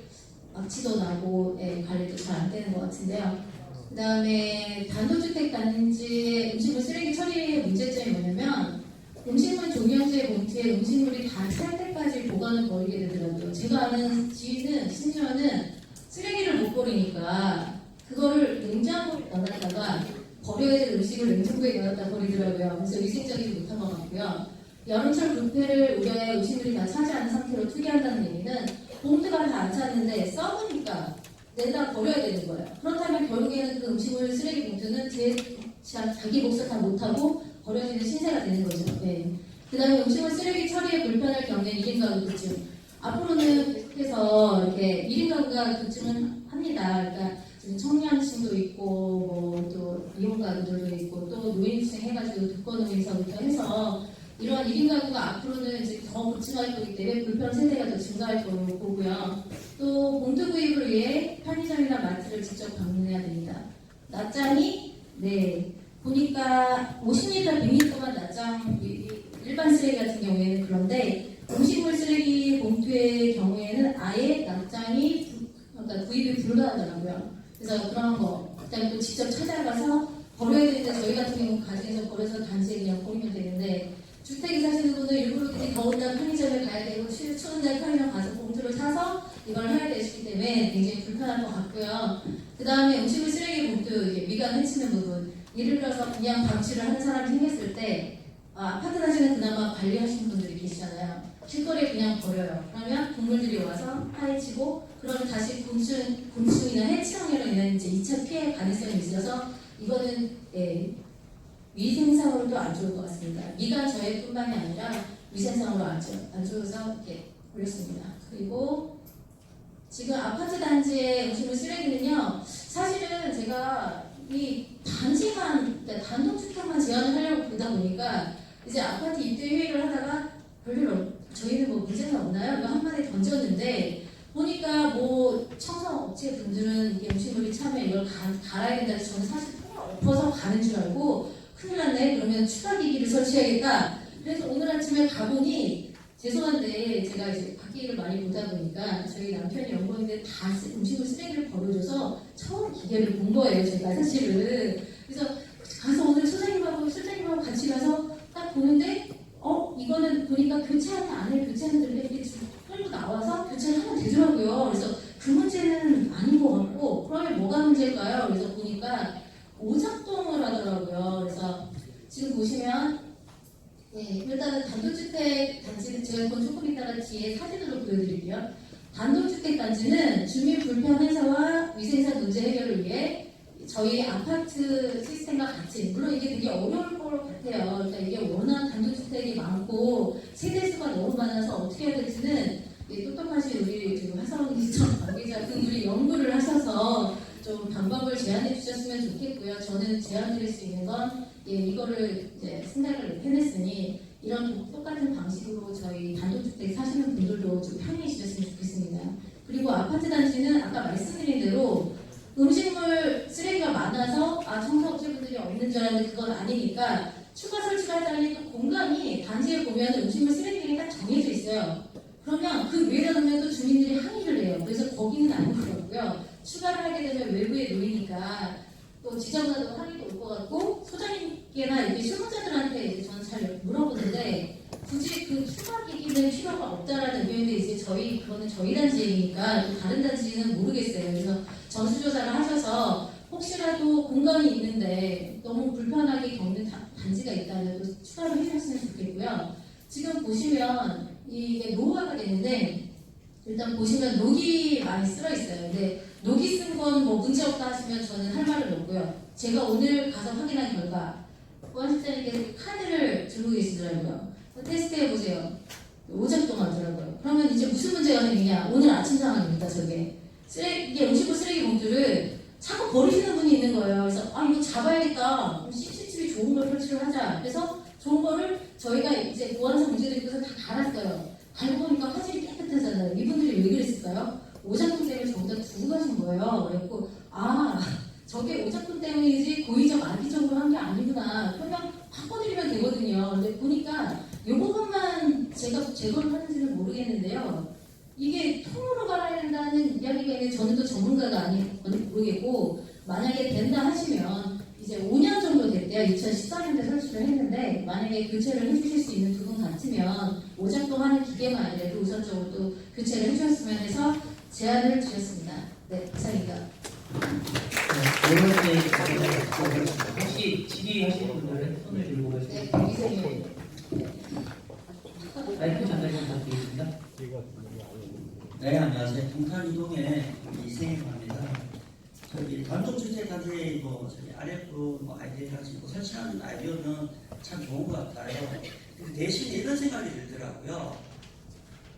악취도 나고 관리도 잘 안 되는 것 같은데요. 그 다음에 단독주택 단지의 음식물 쓰레기 처리의 문제점이 뭐냐면 음식물 종량제 봉투에 음식물이 다 찰 때까지 보관을 버리게 되더라고요. 제가 아는 지인은 심지어는 쓰레기를 못 버리니까 그거를 냉장고에 넣어놨다가 버려야 될 음식을 냉장고에 넣었다 버리더라고요. 그래서 위생적이지 못한 것 같고요. 여름철 부패를 우려해 음식물이 다 차지하는 상태로 투기한다는 얘기는 봉투가 다 안 찼는데 썩으니까 내다 버려야 되는 거예요. 그렇다면 결국에는 그 음식물 쓰레기 봉투는 자기 몫을 다 못하고 버려지는 신세가 되는 거죠. 네. 그 다음에 음식물 쓰레기 처리에 불편을 겪는 1인 가구 급증. 앞으로는 계속해서 이렇게 1인 가구가 급증은 합니다. 그러니까 지금 청년층도 있고, 뭐 또 이혼 가구들도 있고, 또 노인층 해가지고 독거노인서부터 해서 이러한 1인 가구가 앞으로는 이제 더 급증할 거기 때문에 불편 세대가 더 증가할 거로 보고요. 또 봉투 구입을 위해 편의점이나 마트를 직접 방문해야 됩니다. 낱장이 네 보니까 50리터, 100리터만 낱장 일반 쓰레기 같은 경우에는 그런데 음식물 쓰레기 봉투의 경우에는 아예 낱장이 그러니까 구입이 불가하더라고요. 그래서 그런 거 그다음에 또 직접 찾아가서 버려야 되는데 저희 같은 경우 가정에서 버려서 단지에 그냥 버리면 되는데 주택에 사시는 분은 일부러 더운 날 편의점에 가야 되고 추운 날 편의점 가서 봉투를 사서 이걸 해야 되시기 때문에 굉장히 불편할 것 같고요. 그 다음에 음식물 쓰레기 봉투 미간 해치는 부분 예를 들어서 그냥 방치를 하는 사람이 생겼을 때 아파트 사시는 그나마 관리하시는 분들이 계시잖아요. 길거리에 그냥 버려요. 그러면 동물들이 와서 파헤치고 그러면 다시 곤충이나 해치형으로 인한 이제 2차 피해 가능성이 있어서 이거는 위생상으로도 안 좋을 것 같습니다. 미간 저해뿐만이 아니라 위생상으로 안 좋아서 이렇게 올렸습니다. 그리고 지금 아파트 단지의 음식물 쓰레기는요, 사실은 제가 이 단지만 단독주택만 제한을 하려고 그러다 보니까 이제 아파트 입주 회의를 하다가 별로 저희는 뭐 문제가 없나요? 이거 한마디 던졌는데 보니까 뭐 청소업체 분들은 이게 음식물이 차면 이걸 갈아야 된다 해서 저는 사실 통을 엎어서 가는 줄 알고 큰일 났네. 그러면 추가 기기를 설치해야겠다. 그래서 오늘 아침에 가보니 죄송한데 제가 이제 밖에 일을 많이 보다 보니까 저희 남편이 연구원인데 다 음식물 쓰레기를 버려줘서 처음 기계를 본 거예요. 제가 사실은. 그래서 가서 오늘 소장님하고 실장님하고 같이 가서 딱 보는데 이거는 보니까 교체하는 안에 교체하는 이렇게 끌고 나와서 교체를 하면 되더라고요. 그래서 그 문제는 아닌 것 같고 그러면 뭐가 문제일까요? 그래서 보니까 오작동을 하더라고요. 그래서 지금 보시면 일단은 단독주택 단지는 제가 이건 조금 이따가 뒤에 사진으로 보여드릴게요. 단독주택 단지는 주민 불편 해소와 위생상 문제 해결을 위해 저희 아파트 시스템과 같이 물론 이게 되게 어려울 것 같아요. 그러니까 이게 워낙 단독주택이 많고 세대수가 너무 많아서 어떻게 해야 될지는 똑똑하신 우리 지금 하성훈 관계자분들이 연구를 하셔서 좀 방법을 제안해 주셨으면 좋겠고요. 저는 제안드릴 수 있는 건 이거를 이제 생각을 해냈으니 이런 똑같은 방식으로 저희 단독주택 사시는 분들도 좀 편리해지셨으면 좋겠습니다. 그리고 아파트 단지는 아까 말씀드린 대로 음식물 쓰레기가 많아서 청소업체분들이 없는 줄 알았는데 그건 아니니까 추가 설치를 하자니 또 공간이 단지에 보면 음식물 쓰레기가 딱 정해져 있어요. 그러면 그 위에다 놓으면 또 주민들이 항의를 해요. 그래서 거기는 안 그렇고요. 추가를 하게 되면 외부에 놓이니까 또 지자보다도 항의도 올 것 같고 소장님께나 이렇게 실무자들한테 이제 저는 잘 물어보는데 굳이 그 추가 기기는 필요가 없다라는 의견인데 이제 그거는 저희 단지 얘기니까 또 다른 단지는 모르겠어요. 그래서 전수조사를 하셔서 혹시라도 공간이 있는데 너무 불편하게 겪는 단지가 있다면 또 추가를 해주셨으면 좋겠고요. 지금 보시면 이게 노후화가 되는데 일단 보시면 녹이 많이 쓸어 있어요. 근데 녹이 쓴 건 뭐 문제 없다 하시면 저는 할 말은 없고요. 제가 오늘 가서 확인한 결과 보안실장님께서 카드를 들고 계시더라고요. 테스트 해보세요. 오작동 하더라고요. 그러면 이제 무슨 문제가 생기냐? 오늘 아침 상황입니다. 저게 이게 음식물 쓰레기 봉투를 자꾸 버리시는 분이 있는 거예요. 그래서 이거 잡아야겠다. 그럼 CCTV 좋은 걸 설치를 하자. 그래서 좋은 거를 저희가 이제 보안상 문제도 있고서 다 갈았어요. 갈고 보니까 화질이 깨끗하잖아요. 이분들이 왜 그랬을까요? 오작동 때문에 전부 다 두고 가신 거예요. 그래갖고 저게 오작동 때문이지 고의적 악의적으로 한 게 아니구나. 그러면 바꿔드리면 되거든요. 근데 보니까 이 부분만 제가 제거를 하는지는 모르겠는데요. 이게 통으로 갈아야 된다는 이야기가 있는데 저는 또 전문가가 아니고 모르겠고 만약에 된다 하시면 이제 5년 정도 됐대요. 2014년도에 설치를 했는데 만약에 교체를 해주실 수 있는 두 분 같으면 오작동하는 기계만 아니라도 우선적으로 또 교체를 해주셨으면 해서 제안을 드렸습니다. 네, 이상입니다. 혹시 질의하시는 분들은 손을 들고 계세요? 네, 이상입니다. 마이크 전달좀 부탁드리겠습니다. 네, 안녕하세요. 동탄이동의 이생입니다. 저기 단독주택까지 뭐 저기 RF 뭐 아이디어 가지고 설치하는 아이디어는 참 좋은 것 같아요. 근데 대신 이런 생각이 들더라고요.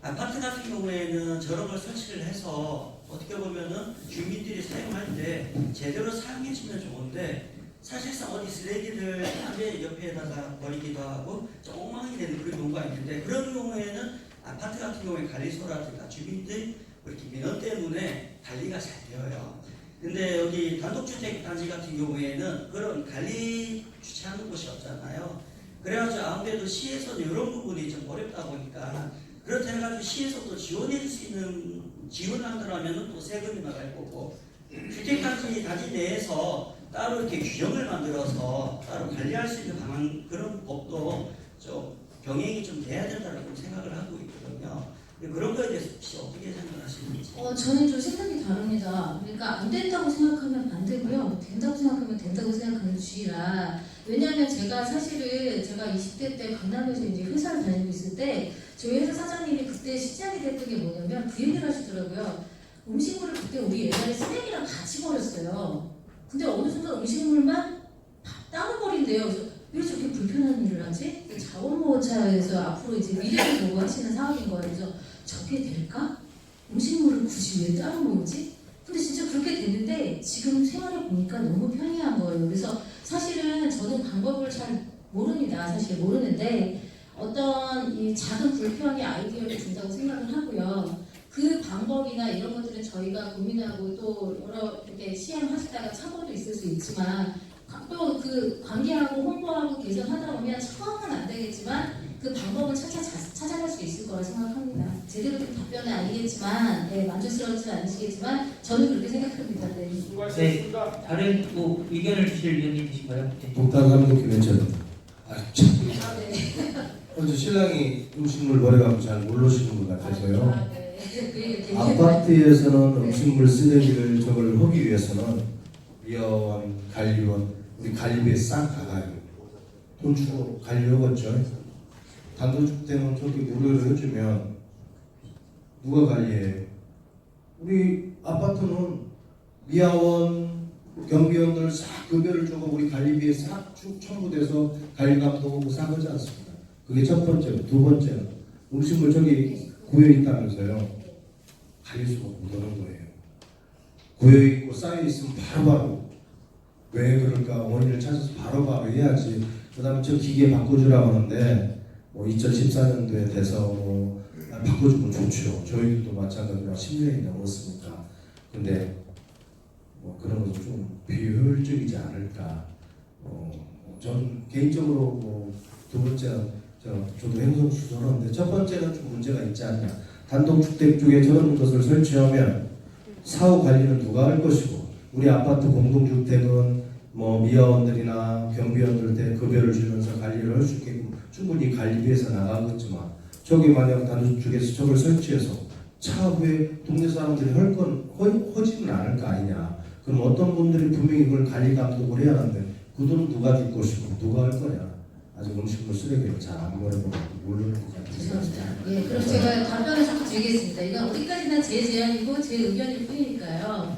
아파트 같은 경우에는 저런 걸 설치를 해서 어떻게 보면은 주민들이 사용할 때 제대로 사용해주면 좋은데 사실상 어디 쓰레기를 담배 옆에다가 버리기도 하고 엉망이 되는 그런 경우가 있는데 그런 경우에는 아파트 같은 경우에 관리소라든가 주민들 이렇게 민원 때문에 관리가 잘 되어요. 근데 여기 단독주택 단지 같은 경우에는 그런 관리 주체하는 곳이 없잖아요. 그래가지고 아무래도 시에서는 이런 부분이 좀 어렵다 보니까 그렇다 해가지고 시에서 또 지원해 줄 수 있는 지원을 한다면 또 세금이 나갈 거고 주택단지 단지 내에서 따로 이렇게 규정을 만들어서 따로 관리할 수 있는 방안 그런 법도 좀 병행이 좀 돼야 된다고 생각을 하고 있거든요. 그런 거에 대해서 혹시 어떻게 생각하시는지? 저는 좀 생각이 다릅니다. 그러니까 안 된다고 생각하면 안 되고요. 된다고 생각하면 된다고 생각하는 주의라. 왜냐하면 제가 사실은 제가 20대 때 강남에서 이제 회사를 다니고 있을 때 저희 회사 사장님이 그때 시작이 됐던 게 뭐냐면 그 얘기를 하시더라고요. 음식물을 그때 우리 옛날에 쓰레기랑 같이 버렸어요. 근데 어느 순간 음식물만 따로 버린대요. 그래서 왜 저렇게 불편한 일을 하지? 자원보호차에서 앞으로 이제 미래를 보고 하시는 사업인 거예요. 그래서 저게 될까? 음식물을 굳이 왜 따로 모으지? 근데 진짜 그렇게 됐는데 지금 생활해 보니까 너무 편리한 거예요. 그래서 사실은 저는 방법을 잘 모릅니다. 사실 모르는데 어떤 이 작은 불편의 아이디어를 준다고 생각을 하고요. 그 방법이나 이런 것들은 저희가 고민하고 또 여러 이렇게 시행하시다가 착오도 있을 수 있지만 또 그 관계하고 홍보하고 개선하다 보면 처음은 안 되겠지만 그 방법은 찾아갈 수 있을 거라 생각합니다. 제대로 된 답변은 아니겠지만 만족스러우지 않으시겠지만 저는 그렇게 생각합니다. 네. 네, 다른 뭐 의견을 주실 위원님이신가요? 네. 독단감독 김현철. 참. 네. 어제 신랑이 음식물 버려갖고 잘 모르시는 것 같아서요. 네. 그 얘기 되게 아파트에서는 네. 음식물 쓰레기를 저걸 하기 위해서는 미화원, 관리원, 우리 관리비에 싹 나가요. 돈 주고 관리하겠죠. 단독주택은 저렇게 무료로 해주면 누가 관리해? 우리 아파트는 미화원, 경비원들 싹 급여를 주고 우리 관리비에 싹 쭉 청구돼서 관리 감독하고 싹 하지 않습니다. 그게 첫 번째로. 두 번째는 음식물 저기 구여 있다면서요. 관리 수가 못하는 거예요. 구여 있고 쌓여 있으면 바로바로 왜 그럴까 원인을 찾아서 바로바로 해야지. 그다음에 저 기계 바꿔주라고 하는데 뭐 2014년도에 돼서 뭐 바꿔주면 좋죠. 저희들도 마찬가지로 10년이 넘었으니까. 근데 뭐 그런 것도 좀 비효율적이지 않을까. 전 개인적으로 뭐 두 번째는 저도 행정수설하는데 첫 번째는 좀 문제가 있지 않냐. 단독주택 쪽에 저런 것을 설치하면 사후 관리는 누가 할 것이고 우리 아파트 공동주택은 뭐 미화원들이나 경비원들한테 급여를 주면서 관리를 할 수 있게끔 충분히 관리비에서 나가겠지만 저기 만약 단독주택에서 저걸 설치해서 차후에 동네 사람들이 할 건 허지는 않을 거 아니냐. 그럼 어떤 분들이 분명히 그걸 관리 감독을 해야 하는데 그 돈은 누가 줄 것이고 누가 할 거냐. 아직 음식물 쓰레기를 잘 안 버리고 모르는 것 같아요. 죄송합니다. 예, 그럼 제가 답변을 좀 드리겠습니다. 이건 어디까지나 제 제안이고 제 의견일 뿐이니까요.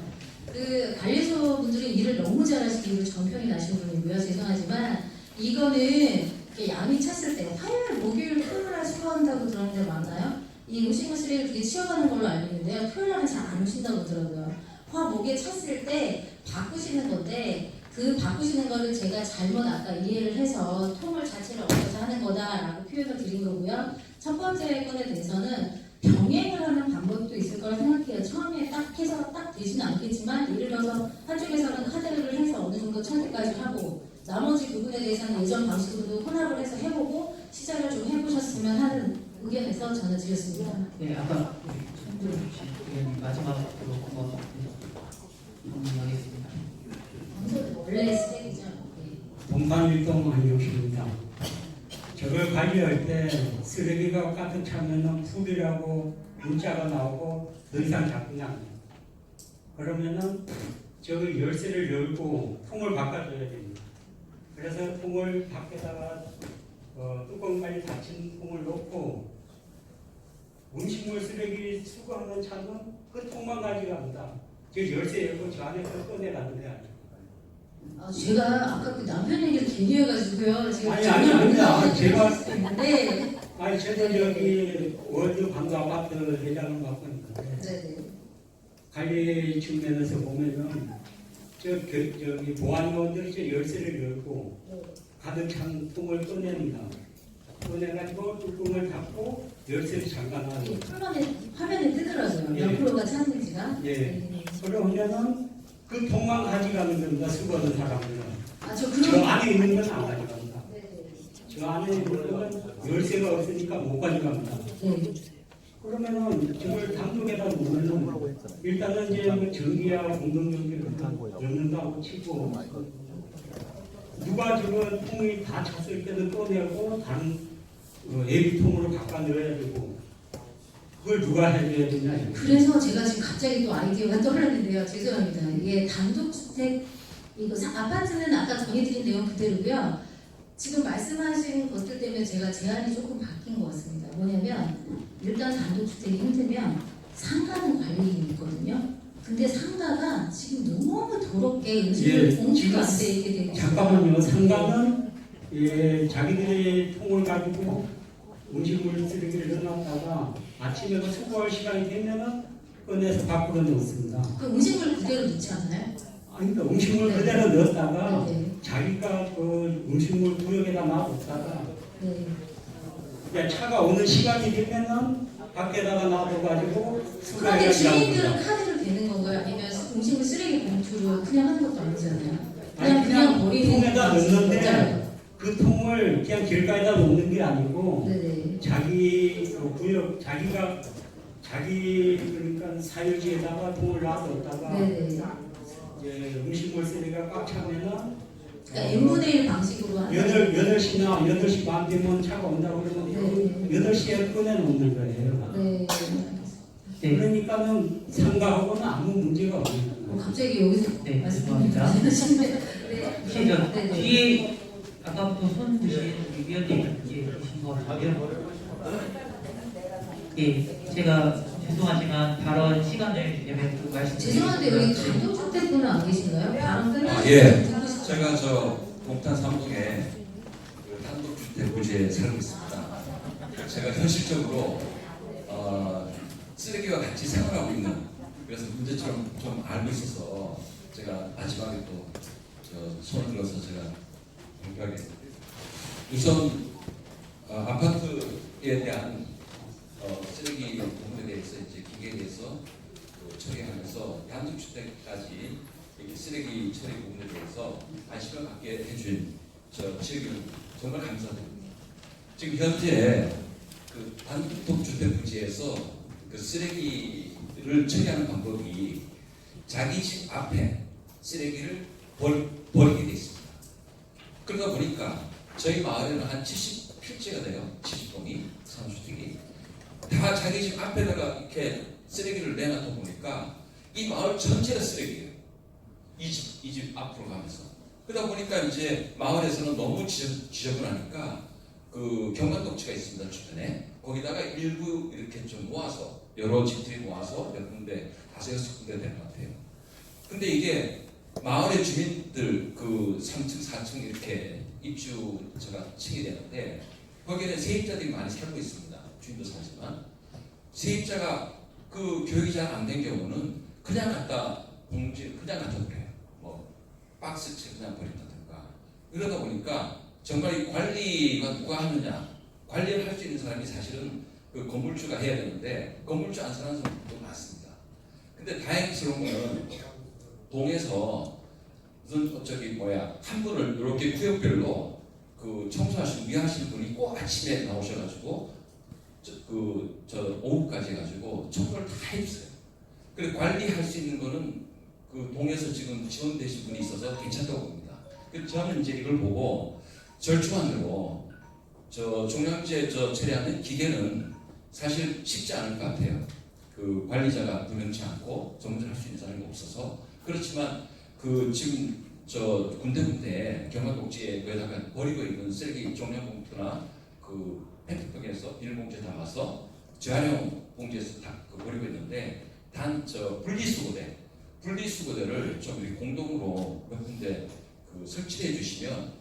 그 관리소 분들이 일을 너무 잘하시기로 정평이 나신 분이고요. 죄송하지만 이거는 이렇게 양이 찼을 때 화요일, 목요일, 토요일날 수거한다고 들었는데 맞나요? 이 음식물 쓰레기를 그렇게 치워가는 걸로 알고 있는데요. 토요일날은 잘 안 오신다고 그러더라고요. 화, 목에 찼을 때 바꾸시는 건데 그 바꾸시는 거를 제가 잘못 아까 이해를 해서 통을 자체를 엎어서 하는 거다라고 표현을 드린 거고요. 첫 번째 건에 대해서는 병행을 하는 방법도 있을 거라 생각해요. 처음에 딱 해서 딱 되지는 않겠지만 예를 들어서 한쪽에서는 카드를 해서 어느 정도 차트까지 하고 나머지 부분에 대해서는 예전 방식으로도 혼합을 해서 해보고 시작을 좀 해보셨으면 하는 의견에서 저는 드렸습니다. 네, 아까 손들어 주신 의원님 마지막으로 한번 하겠습니다. 원래 쓰레기죠. 동방일동 안녕십니다. 저걸 관리할 때 쓰레기가 가득 차면은 풀이라고 문자가 나오고 더 이상 작동이 안 돼요. 그러면은 저기 열쇠를 열고 통을 바꿔줘야 됩니다. 그래서 통을 밖에다가 뚜껑까지 닫힌 통을 놓고 음식물 쓰레기 수거하는 차는 그 통만 가져갑니다. 저 열쇠 열고 저 안에서 꺼내놨는데 제가 아까 그 남편 얘기를 괜히 해가지고요. 지금 아니야. 제가 있는데. 아니 저도 저기 월드 방도 아파트 회장을 맡고 있는데 네네. 관리 측면에서 보면은 저기 보안요원들이 저 열쇠를 열고 가득 찬 통을 꺼냅니다. 꺼내가지고 뚜껑을 닫고 열쇠를 잠가놔요. 화면에 뜨더라고요. 예. 몇 프로가 찼는지가. 예. 그러면은 그 통만 가져가는 겁니다. 수거하는 사람들은. 그럼 안에 있는 건 안 가져갑니다. 저 안에 있는 건 열쇠가 없으니까 못 가져갑니다. 네. 그러면은 저걸 당쪽에다 놓으면 일단은 이제 뭐 전기야 공동전기를 넣는다고 치고 누가 저거 통이 다 찼을 때는 꺼내고 다른 예비통으로 바꿔 넣어야 되고 그걸 누가 해줘야 되냐. 그래서 제가 지금 갑자기 또 아이디어가 떠올랐는데요. 죄송합니다. 이게 단독주택 이거 아파트는 아까 정해드린 내용 그대로고요. 지금 말씀하신 것들 때문에 제가 제안이 조금 바뀐 것 같습니다. 뭐냐면 일단 단독주택이 힘들면 상가는 관리인이 있거든요. 근데 상가가 지금 너무 더럽게 음식을 공수가 안 돼 있게 되고 잠깐만요. 상가는 자기들의 통을 가지고 음식물 쓰레기를 넣어놨다가 아침에 그 수거할 시간이 되면은 꺼내서 밖으로 넣습니다. 그 음식물 그대로 넣지 않나요? 아니 그러니까 음식물 그대로 넣었다가 네. 자기가 그 음식물 구역에다 놔뒀다가 네. 그러니까 차가 오는 시간이 되면은 밖에다가 놔둬가지고 그런데 수거해야 주민들은 합니다. 카드를 대는 건가요? 아니면 음식물 쓰레기 봉투로 그냥 하는 것도 아니잖아요. 아니 그냥 버리는 통에다 넣는데 거잖아요. 그 통을 그냥 길가에다 놓는 게 아니고 네네. 자기 그 구역 자기가 자기 그러니까 사유지에다가 통을 놔뒀다가 네네. 이제 음식물 쓰레기가 꽉 차면은 그러니까 n분의 1 방식으로 하는 8시나 8시 반 되면 차가 온다고 그러면 8시에 꺼내놓는 거예요. 네. 그러니까는 상가하고는 아무 문제가 없는 거예요. 갑자기 여기서 죄송합니다. 혹시 저 네네. 뒤에 아까부터 손 드신 우리 위원님 계신 거 같고요. 예, 제가 죄송하지만 발언 시간을 내면 또 말씀. 죄송한데 여기 단독주택분은 안 계신가요? 발언 끝나시면 예. 듣고 싶어요. 제가 저 동탄 3동에 그 단독주택 부지에 살고 있습니다. 제가 현실적으로 쓰레기와 같이 생활하고 있는 그래서 문제처럼 좀 알고 있어서 제가 마지막에 또 손을 들어서 제가 공개하게 우선 아파트에 대한 쓰레기 부분에 대해서 이제 기계에 대해서 처리하면서 단독주택까지 쓰레기 처리 부분에 대해서 관심을 갖게 해준 지역은 정말 감사드립니다. 지금 현재 그 단독주택 부지에서 그 쓰레기를 처리하는 방법이 자기 집 앞에 쓰레기를 버리게 돼 있습니다. 그러다 보니까 저희 마을에는 한 70필지가 돼요. 70동이 상주택이 다 자기 집 앞에다가 이렇게 쓰레기를 내놔다 보니까 이 마을 전체가 쓰레기예요. 이 집 앞으로 가면서 그러다 보니까 이제 마을에서는 너무 지저분하니까 그 경관독지가 있습니다. 주변에 거기다가 일부 이렇게 좀 모아서 여러 집들이 모아서 몇 군데 5-6군데 되는 것 같아요. 근데 이게 마을의 주민들 그 3층 4층 이렇게 입주자가 층이 되는데 거기에는 세입자들이 많이 살고 있습니다. 주인도 살지만 세입자가 그 교육이 잘 안 된 경우는 그냥 갖다 봉지 그냥 갖다 버려요. 뭐 박스채 그냥 버린다든가 이러다 보니까 정말 이 관리가 누가 하느냐 관리를 할 수 있는 사람이 사실은 그 건물주가 해야 되는데 건물주 안 사는 사람도 많습니다. 근데 다행스러운 거는 동에서 무슨 한 분을 이렇게 구역별로 그 청소하시는 위하시는 분이 꼭 아침에 나오셔가지고 오후까지 해가지고 청소를 다 해주세요. 그래서 관리할 수 있는 거는 그 동에서 지금 지원되신 분이 있어서 괜찮다고 봅니다. 그래서 저는 이제 이걸 보고 절충안으로 종량제 처리하는 기계는 사실 쉽지 않을 것 같아요. 그 관리자가 분명치 않고 전문을 할 수 있는 사람이 없어서 그렇지만 그 지금 군데군데 경관독지에 거기다가 버리고 있는 쓰레기 종량 봉투나 그 페트병에서 비닐봉지에 담아서 재활용 봉지에서 다 버리고 있는데 단 분리수거대 분리수거대를 좀 이렇게 공동으로 몇 군데 설치해 주시면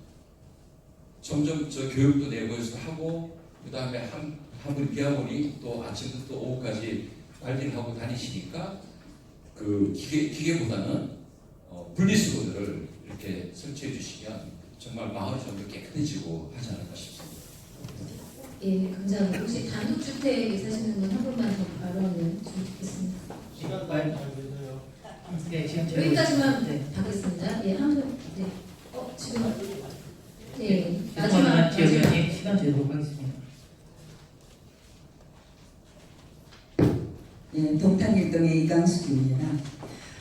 점점 저 교육도 내부에서 하고 그 다음에 한 분 비하분이 또 아침부터 오후까지 관리를 하고 다니시니까 그 기계보다는 분리수거대를 이렇게 설치해 주시면 정말 마을이 좀 더 깨끗해지고 하지 않을까 싶습니다. 예, 감사합니다. 혹시 단독주택에 사시는 분 한 분만 더 발언을 좀 듣겠습니다. 시간 많이 걸려요. 네, 시간 여기까지만 받겠습니다. 예, 한 분. 네. 지금. 네, 마지막 지역위원님 시간 되도록 하겠습니다. 예, 동탄일동의 이강숙입니다.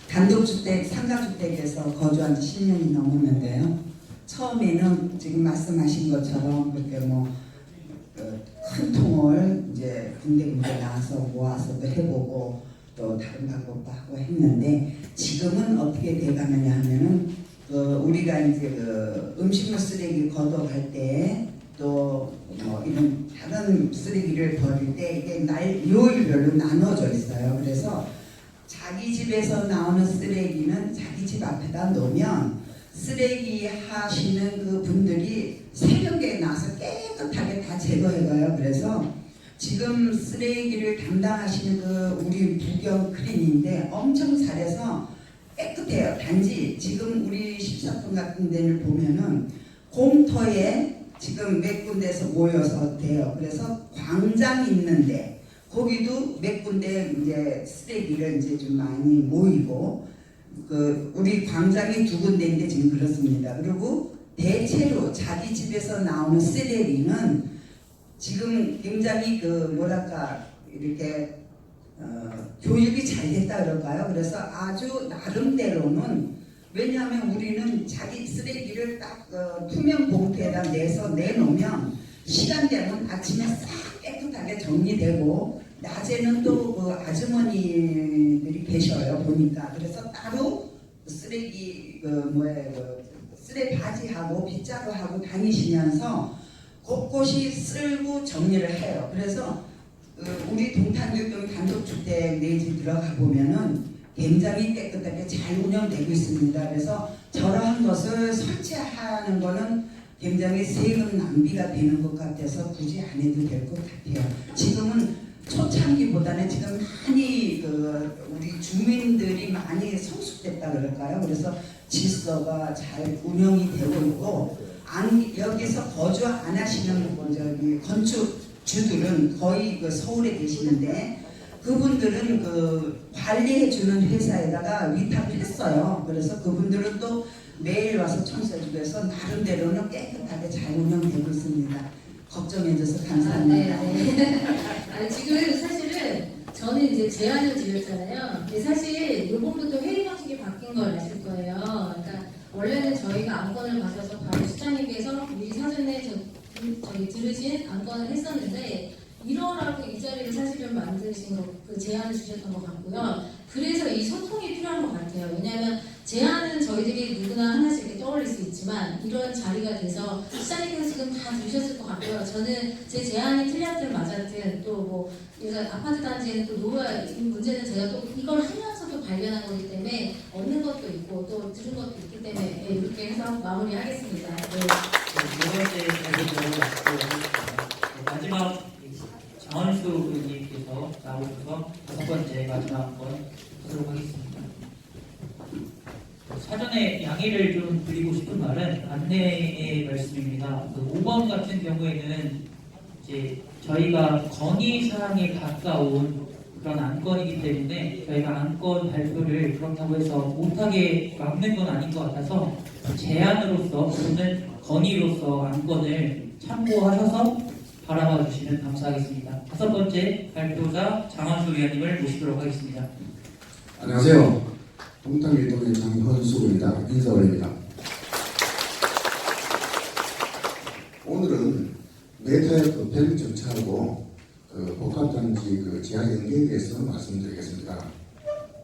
단독주택, 상가주택에서 거주한 지 10년이 넘었는데요. 처음에는 지금 말씀하신 것처럼 그렇게 큰 통을 이제 군데 나와서 모아서도 해보고 또 다른 방법도 하고 했는데 지금은 어떻게 돼가느냐 하면은 우리가 이제 음식물 쓰레기 걷어갈 때 또 이런 다른 쓰레기를 버릴 때 이게 요일별로 나눠져 있어요. 그래서 자기 집에서 나오는 쓰레기는 자기 집 앞에다 놓으면 쓰레기 하시는 그 분들이 새벽에 나서 깨끗하게 다 제거해가요. 그래서 지금 쓰레기를 담당하시는 그 우리 부경 클린인데 엄청 잘해서 깨끗해요. 단지 지금 우리 14분 같은 데를 보면은 공터에 지금 몇 군데서 모여서 돼요. 그래서 광장이 있는데 거기도 몇 군데 이제 쓰레기를 이제 좀 많이 모이고 우리 광장이 2군데인데 지금 그렇습니다. 그리고 대체로 자기 집에서 나오는 쓰레기는 지금 굉장히 이렇게 교육이 잘 됐다 그럴까요? 그래서 아주 나름대로는 왜냐하면 우리는 자기 쓰레기를 딱 투명 봉투에다 내놓으면 시간 되면 아침에 싹 깨끗하게 정리되고 낮에는 또 아주머니들이 계셔요 보니까. 그래서 따로 쓰레기 쓰레 바지하고 빗자루하고 다니시면서 곳곳이 쓸고 정리를 해요. 그래서 우리 동탄교동 단독주택 내지 들어가 보면은 굉장히 깨끗하게 잘 운영되고 있습니다. 그래서 저러한 것을 설치하는 거는 굉장히 세금 낭비가 되는 것 같아서 굳이 안 해도 될 것 같아요. 지금은 초창기보다는 지금 많이 우리 주민들이 많이 성숙됐다 그럴까요? 그래서 질서가 잘 운영이 되고 있고 여기서 거주 안 하시는 건축주들은 거의 서울에 계시는데 그분들은 관리해주는 회사에다가 위탁을 했어요. 그래서 그분들은 또 매일 와서 청소해주고 해서 나름대로는 깨끗하게 잘 운영되고 있습니다. 걱정해줘서 감사합니다. 네. 지금 사실은 저는 이제 제안을 드렸잖아요. 사실 요번부터 회의 방식이 바뀐 걸 아실 거예요. 그러니까 원래는 저희가 안건을 받아서 바로 시장님께서 우리 사전에 저희 들으신 안건을 했었는데 1월하고 이 자리를 사실은 만드신 제안을 주셨던 것 같고요. 그래서 이 소통이 필요한 것 같아요. 왜냐하면 제안은 저희들이 누구나 하나씩 이렇게 떠올릴 수 있지만 이런 자리가 돼서 시장님께서 지금 다 들으셨을 것 같고요. 저는 제 제안이 틀렸든 맞았든 또 아파트 단지에는 또 노후화 문제는 제가 또 이걸 하면서도 발견한 거기 때문에 얻는 것도 있고 또 들은 것도 있기 때문에 이렇게 해서 마무리하겠습니다. 네. 두 번째 마지막 장원수 의원님께서 나오셔서 5번째 마지막 한번 하도록 하겠습니다. 사전에 양해를 좀 드리고 싶은 말은 안내의 말씀입니다. 5번 같은 경우에는 이제 저희가 건의사항에 가까운 그런 안건이기 때문에 저희가 안건 발표를 그렇다고 해서 못하게 막는 건 아닌 것 같아서 제안으로서 또는 건의로서 안건을 참고하셔서 바라봐 주시면 감사하겠습니다. 5번째 발표자 장원수 위원님을 모시도록 하겠습니다. 안녕하세요. 동탄일동의 장현수입니다. 인사 올립니다. 오늘은 메타의 편익 정착하고 복합단지 제한 연계에 대해서 말씀드리겠습니다.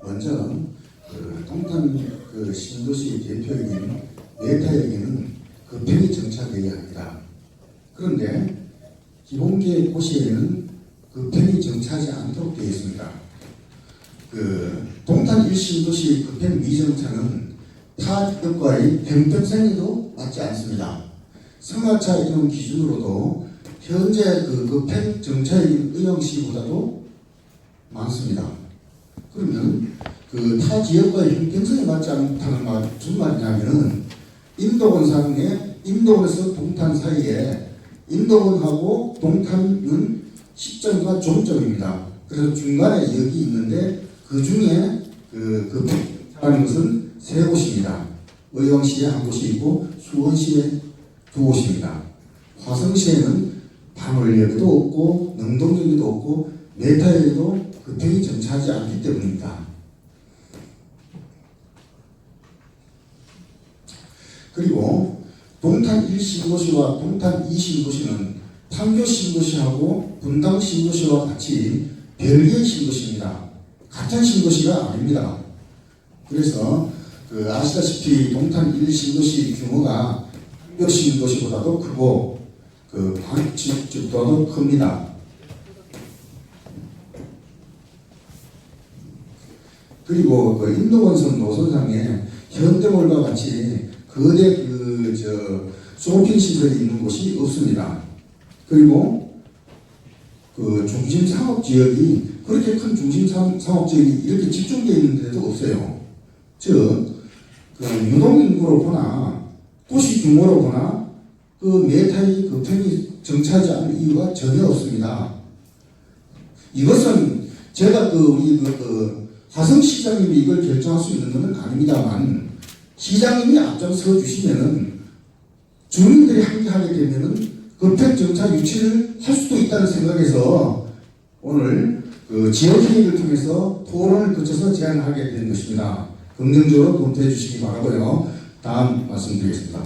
먼저 동탄 신도시 대표적인 메타에게는 편익 정착을 얘기합니다. 그런데 기본계획 고시에는 편익 정착하지 않도록 되어 있습니다. 동탄 1신도시 급행 미정차는 타 지역과의 평평생에도 맞지 않습니다. 승하차 이용 기준으로도 현재 그 급행 정차인 의왕시보다도 많습니다. 그러면 그 타 지역과의 형평성에 맞지 않다는 말 무슨 말이냐면은 인도원상의 인도원에서 동탄 사이에 인도원하고 동탄은 시점과 종점입니다. 그래서 중간에 역이 있는데 그 중에 그 하는 것은 세 곳입니다. 의왕시에 한 곳이 있고 수원시에 두 곳입니다. 화성시에는 방울역에도 없고 능동역에도 없고 메타역에도 급행이 정차하지 않기 때문입니다. 그리고 동탄 1신도시와 동탄 2신도시는 판교 신도시하고 분당 신도시와 같이 별개의 신도시입니다. 같은 신도시가 아닙니다. 그래서 아시다시피 동탄 1신도시 규모가 판교 신도시보다도 크고 방치보다도 큽니다. 그리고 인도원선 노선상에 현대몰과 같이 거대 쇼핑 시설이 있는 곳이 없습니다. 그리고 중심 상업 지역이 그렇게 큰 중심 상업 지역이 이렇게 집중되어 있는 데도 없어요. 즉 유동 인구로 보나 도시 규모로 보나 메타의 급행이 정차하지 않을 이유가 전혀 없습니다. 이것은 제가 우리 화성시장님이 이걸 결정할 수 있는 것은 아닙니다만 시장님이 앞장서 주시면은 주민들이 함께하게 되면은 급행 정차 유치를 할 수도 있다는 생각에서 오늘 지역회의를 통해서 토론을 거쳐서 제안하게 된 것입니다. 긍정적으로 검토해 주시기 바라고요. 다음 말씀드리겠습니다.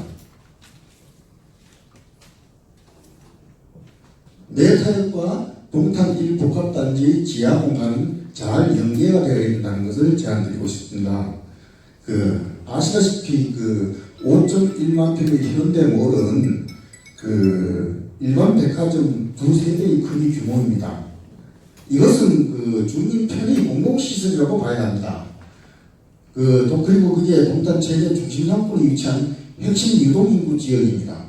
메타역과 동탄 1복합단지 지하 공간은 잘 연계가 되어 있다는 것을 제안드리고 싶습니다. 아시다시피 5.1만 평의 현대몰은 일반 백화점 두세 배의 크기 규모입니다. 이것은 주민 편의 공공시설이라고 봐야 합니다. 그리고 그게 동탄 최대 중심 상권에 위치한 핵심 유동인구 지역입니다.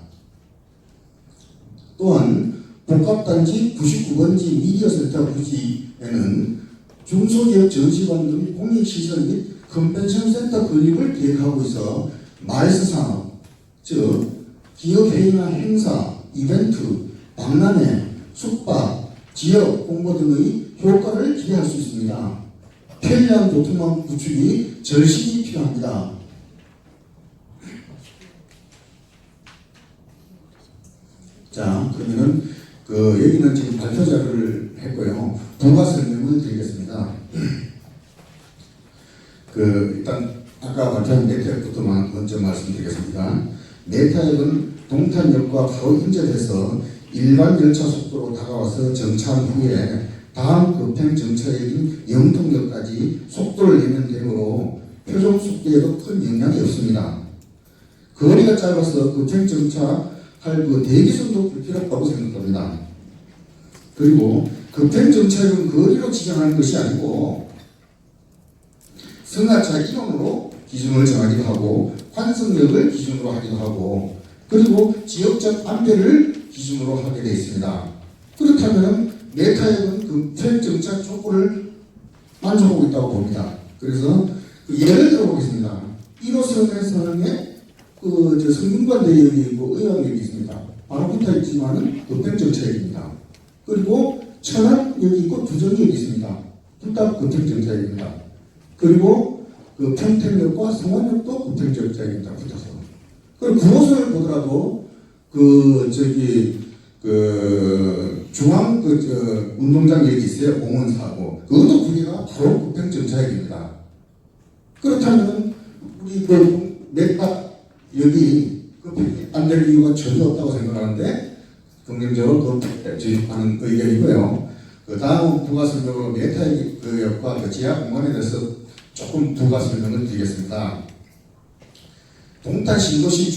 또한 복합단지 99번지 미디어센터 부지에는 중소기업 전시관 등 공익시설 및 컨벤션 센터 건립을 계획하고 있어 마이스 산업, 즉 기업회의나 행사, 이벤트, 박람회, 숙박, 지역 홍보 등의 효과를 기대할 수 있습니다. 편리한 교통망 구축이 절실히 필요합니다. 자, 그러면은 여기는 지금 발표 자료를 했고요. 부가 설명을 드리겠습니다. 일단 아까 발표한 메타역부터 먼저 말씀드리겠습니다. 메타역은 동탄역과 바로 인접해서 일반 열차 속도로 다가와서 정차한 후에 다음 급행 정차역인 영통역까지 속도를 내는 되므로 표준 속도에도 큰 영향이 없습니다. 거리가 짧아서 급행 정차할 대기선도 불필요하다고 생각합니다. 그리고 급행 정차역은 거리로 지정하는 것이 아니고 승하차 인원으로 기준을 정하기도 하고 환승역을 기준으로 하기도 하고 그리고 지역적 안배를 기준으로 하게 되어 있습니다. 그렇다면 메타역은 급행 정차 조건을 만족하고 있다고 봅니다. 그래서 예를 들어 보겠습니다. 1호선에서는 성균관대역이 있고 의왕역이 있습니다. 바로 붙어 있지만은 급행 정차역입니다. 그리고 천안역이 있고 두정역이 있습니다. 둘 급행 정차역입니다. 그리고 평택역과 성안역도 급행 정차역입니다. 붙어서. 그리고 그곳을 보더라도 중앙 운동장역이 있어요. 공원사고 그것도 두 개가 바로 급행 정차역입니다. 그렇다면 우리 메타 여기 급행이 안 될 이유가 전혀 없다고 생각하는데 긍정적으로 지적하는 의견이고요. 다음 부가 설명으로 메타역과 지하 공간에 대해서 조금 부가 설명을 드리겠습니다. 동탄 신도시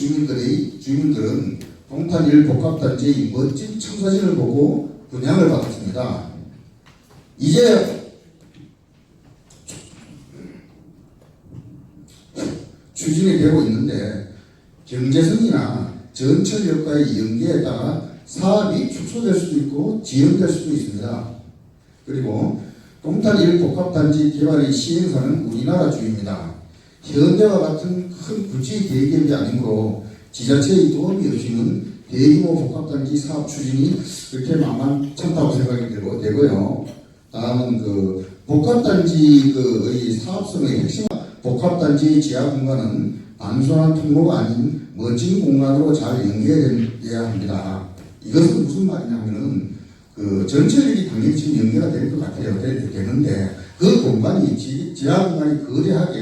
주민들은 동탄 1복합단지의 멋진 청사진을 보고 분양을 받았습니다. 이제 추진이 되고 있는데 경제성이나 전철역과의 연계에 따라 사업이 축소될 수도 있고 지연될 수도 있습니다. 그리고 동탄 1복합단지 개발의 시행사는 우리나라 주입니다. 현대와 같은 큰 국제 대기업이 아니므로 지자체의 도움이 없이는 대규모 복합단지 사업 추진이 그렇게 만만찮다고 생각이 되고요. 다음은 그 복합단지의 사업성의 핵심, 복합단지 지하 공간은 단순한 통로가 아닌 멋진 공간으로 잘 연계되어야 합니다. 이것은 무슨 말이냐면은 그 전철역이 당연히 지금 연계가 될 것 같아요. 되는데 그 공간이 지하 공간이 거대하게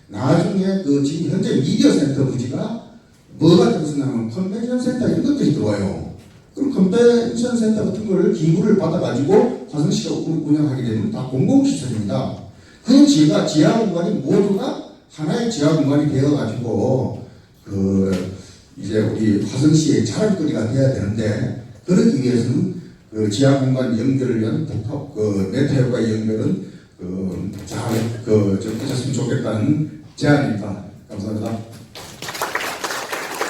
나중에 그 지금 현재 미디어 센터 부지가 뭐가 들어서냐면 컨벤션 센터 이런 것들이 들어와요. 그럼 컨벤션 센터 같은 걸 기부를 받아가지고 화성시가 운영하게 되면 다 공공시설입니다. 그 지하 공간이 모두가 하나의 지하 공간이 되어가지고 그 이제 우리 화성시의 자랑거리가 돼야 되는데 그러기 위해서는 그 지하 공간 연결을 위한 복합 메타역과의 연결은 좀 하셨으면 좋겠다는 제안입니다. 감사합니다.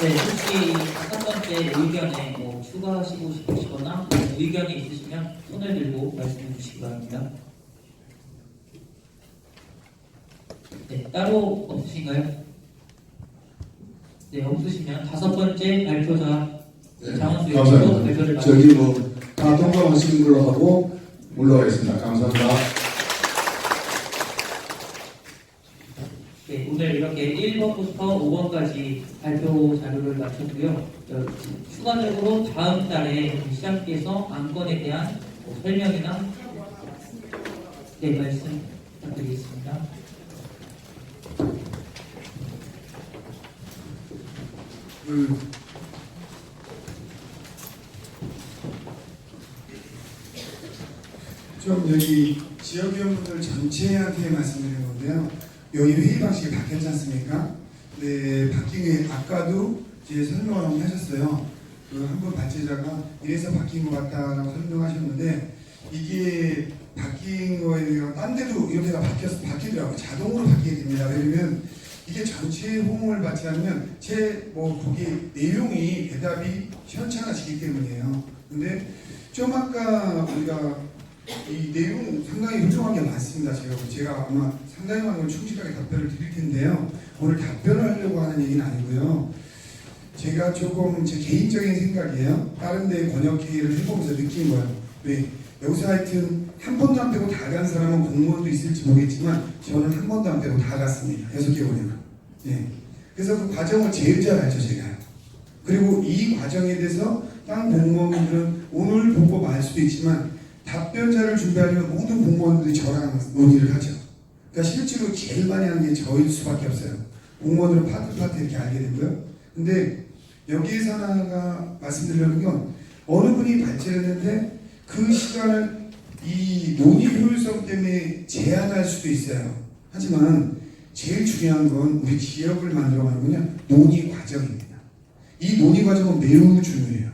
네, 혹시 첫 번째 의견에 뭐 추가하시고 싶으시거나 의견이 있으시면 손을 들고 말씀해 주시기 바랍니다. 네, 따로 없으신가요? 네, 없으시면 다섯 번째 발표자 장원수 의원으로 발표를 저기 뭐 다 동감하시는 걸로 하고 물러가겠습니다. 감사합니다. 네, 오늘 이렇게 1번부터 5번까지 발표 자료를 마쳤고요. 추가적으로 다음 달에 시장께서 안건에 대한 설명이나 말씀 부탁드리겠습니다. 좀 여기 지역위원분들 전체한테 말씀드리는 건데요. 여기 회의 방식이 바뀌었지 않습니까? 네, 바뀐 게 아까도 이제 설명을 한번 하셨어요. 그 한 분 발제자가 이래서 바뀐 것 같다라고 설명하셨는데 이게 바뀐 거에 대해서 딴 데도 이렇게 다 바뀌더라고요. 자동으로 바뀌게 됩니다. 왜냐면 이게 전체 호응을 받지 않으면 거기 내용이 대답이 시원찮아지기 때문이에요. 근데 좀 아까 우리가 이 내용 상당히 훌륭한 게 많습니다. 제가 아마 상당히 많은 걸 충실하게 답변을 드릴 텐데요. 오늘 답변을 하려고 하는 얘기는 아니고요. 제가 조금 제 개인적인 생각이에요. 다른 데 번역회의를 해보면서 느낀 거예요. 왜? 여기서 하여튼 한 번도 안 빼고 다 간 사람은 공무원도 있을지 모르겠지만 저는 한 번도 안 빼고 다 갔습니다. 6개월이나. 예. 그래서 그 과정을 제일 잘 알죠, 제가. 그리고 이 과정에 대해서 다른 공무원들은 오늘 보고 알 수도 있지만 답변자를 준비하려면 모든 공무원들이 저랑 논의를 하죠. 그러니까 실제로 제일 많이 하는 게 저일 수밖에 없어요. 공무원들은 파트 이렇게 알게 되고요. 근데 여기에서 하나가 말씀드리려는 건 어느 분이 발제를 했는데 그 시간을 이 논의 효율성 때문에 제한할 수도 있어요. 하지만 제일 중요한 건 우리 지역을 만들어가는 거냐 논의 과정입니다. 이 논의 과정은 매우 중요해요.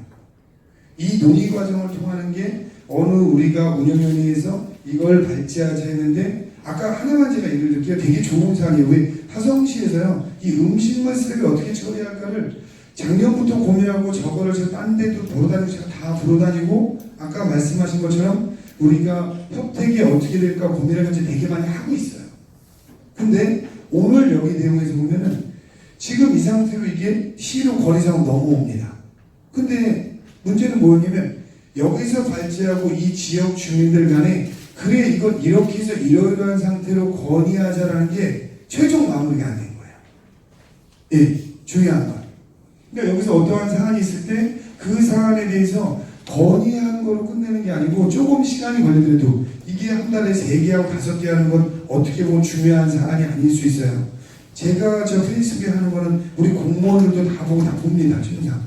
이 논의 과정을 통하는 게 어느 우리가 운영위원회에서 이걸 발제하자 했는데 아까 하나만 제가 예를 들게요. 되게 좋은 사안이에요. 왜 화성시에서요 이 음식물 쓰레기 어떻게 처리할까를 작년부터 고민하고 저거를 제가 딴 데도 돌아다니고 제가 다 돌아다니고 아까 말씀하신 것처럼 우리가 협택이 어떻게 될까 고민을 현재 되게 많이 하고 있어요. 근데 오늘 여기 내용에서 보면은 지금 이 상태로 이게 시로 거리상으로 넘어옵니다. 근데 문제는 뭐였냐면 여기서 발제하고 이 지역 주민들 간에 그래 이건 이렇게 해서 이러이러한 상태로 건의하자라는 게 최종 마무리가 안 된 거예요. 예, 중요한 건. 그러니까 여기서 어떠한 사안이 있을 때 그 사안에 대해서 건의한 거로 끝내는 게 아니고 조금 시간이 걸리더라도 이게 한 달에 3개 하고 5개 하는 건 어떻게 보면 중요한 사안이 아닐 수 있어요. 제가 저 페이스북에 하는 거는 우리 공무원들도 다 보고 다 봅니다. 진짜.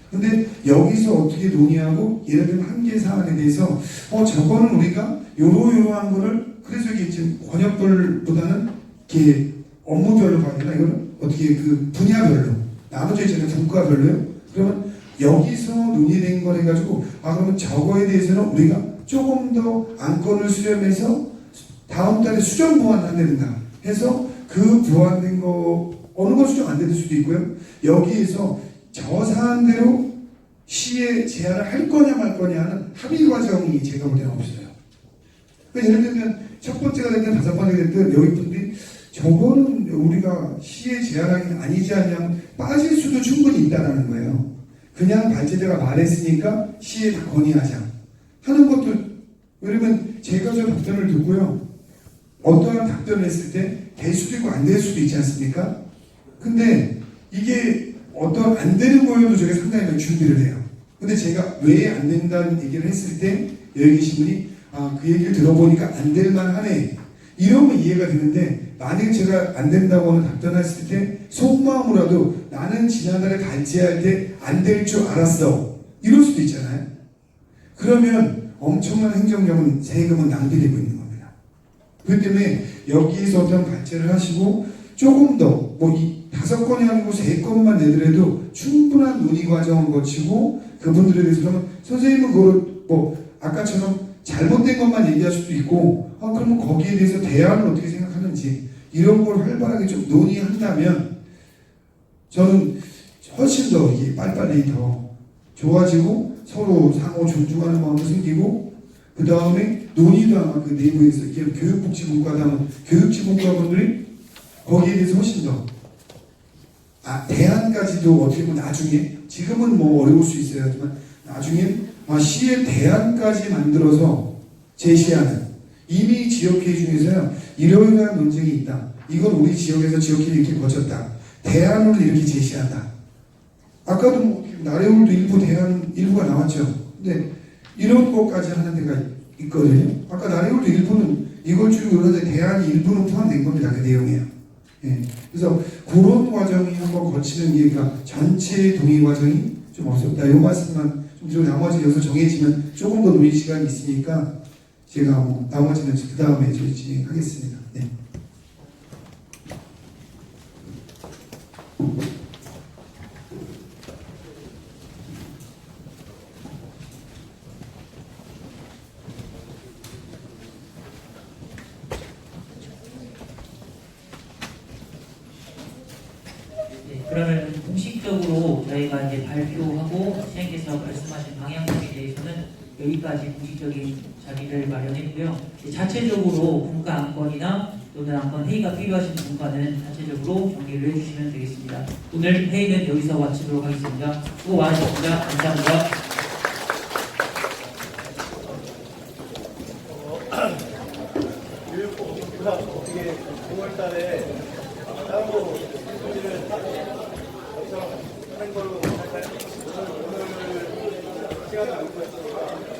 근데 여기서 어떻게 논의하고 예를 들면 한 개 사안에 대해서 저거는 우리가 요러요러한 거를 그래서 이게 지금 권역별보다는 이렇게 업무별로 가야 되나 이거는 어떻게 그 분야별로 나눠져 있잖아요. 분과별로요. 그러면 여기서 논의된 걸 해가지고 그러면 저거에 대해서는 우리가 조금 더 안건을 수렴해서 다음 달에 수정 보완한다든가 해서 그 보완된 거 어느 것 수정 안 될 수도 있고요. 여기에서 저 사안대로 시에 제안을 할 거냐 말 거냐는 합의 과정이 제가 볼 때는 없어요. 그러니까 예를 들면 첫 번째가 됐든 다섯 번째가 됐든 여기 분들이 저거는 우리가 시에 제안하기는 아니지 않냐면 빠질 수도 충분히 있다라는 거예요. 그냥 발제자가 말했으니까 시에 다 건의하자 하는 것도, 왜냐면 제가 저 답변을 듣고요, 어떠한 답변을 했을 때 될 수도 있고 안 될 수도 있지 않습니까? 근데 이게 어떤 안 되는 거여도 제가 상당히 많이 준비를 해요. 근데 제가 왜 안 된다는 얘기를 했을 때 여기 계신 분이 그 얘기를 들어보니까 안 될 만하네, 이러면 이해가 되는데, 만약 제가 안 된다고 하는 답변을 했을 때 속마음으로라도 나는 지난달에 발제할 때 안 될 줄 알았어, 이럴 수도 있잖아요. 그러면 엄청난 행정력은, 세금은 낭비되고 있는 겁니다. 그렇기 때문에 여기에서 어떤 발제를 하시고 조금 더 이 5건이 아니고 3건만 내더라도 충분한 논의 과정을 거치고 그분들에 대해서, 그러면 선생님은 그걸 아까처럼 잘못된 것만 얘기할 수도 있고, 그러면 거기에 대해서 대안을 어떻게 생각하는지 이런 걸 활발하게 좀 논의한다면 저는 훨씬 더 이게 빨리빨리 더 좋아지고 서로 상호 존중하는 마음도 생기고, 그 다음에 논의도 아마 그 내부에서 교육복지분과도 하면 교육지원과분들이 거기에 대해서 훨씬 더 대안까지도 어떻게 보면 나중에, 지금은 어려울 수 있어요. 하지만 나중엔 시의 대안까지 만들어서 제시하는, 이미 지역회의 중에서요 이러이러한 논쟁이 있다, 이건 우리 지역에서 지역회의 이렇게 거쳤다, 대안을 이렇게 제시한다. 아까도 나래울도 일부 대안 일부가 나왔죠. 근데 이런 것까지 하는 데가 있거든요. 아까 나래울도 일부는 이걸 주고 그러는데 대안이 일부는 포함된 겁니다. 그 내용이에요. 예. 그래서 그런 과정이 한번 거치는 게, 그러니까 전체 동의 과정이 좀 없었다. 이 말씀만 좀 드리고, 나머지 여기서 정해지면 조금 더 논의 시간이 있으니까 제가 나머지는 그 다음에 진행하겠습니다. 네. 그러면 공식적으로 저희가 이제 발표하고 선생님께서 말씀하신 방향성에 대해서는 여기까지 공식적인 자리를 마련했고요. 자체적으로 분과 안건이나 또는 안건 회의가 필요하신 분과는 자체적으로 정리를 해주시면 되겠습니다. 오늘 회의는 여기서 마치도록 하겠습니다. 수고 많으셨습니다. 감사합니다. 교육복지부가 어떻게 9월달에 다음으로 준비를 여기서 하는 걸로 할까요? 오늘 시간을 안고 있습니다.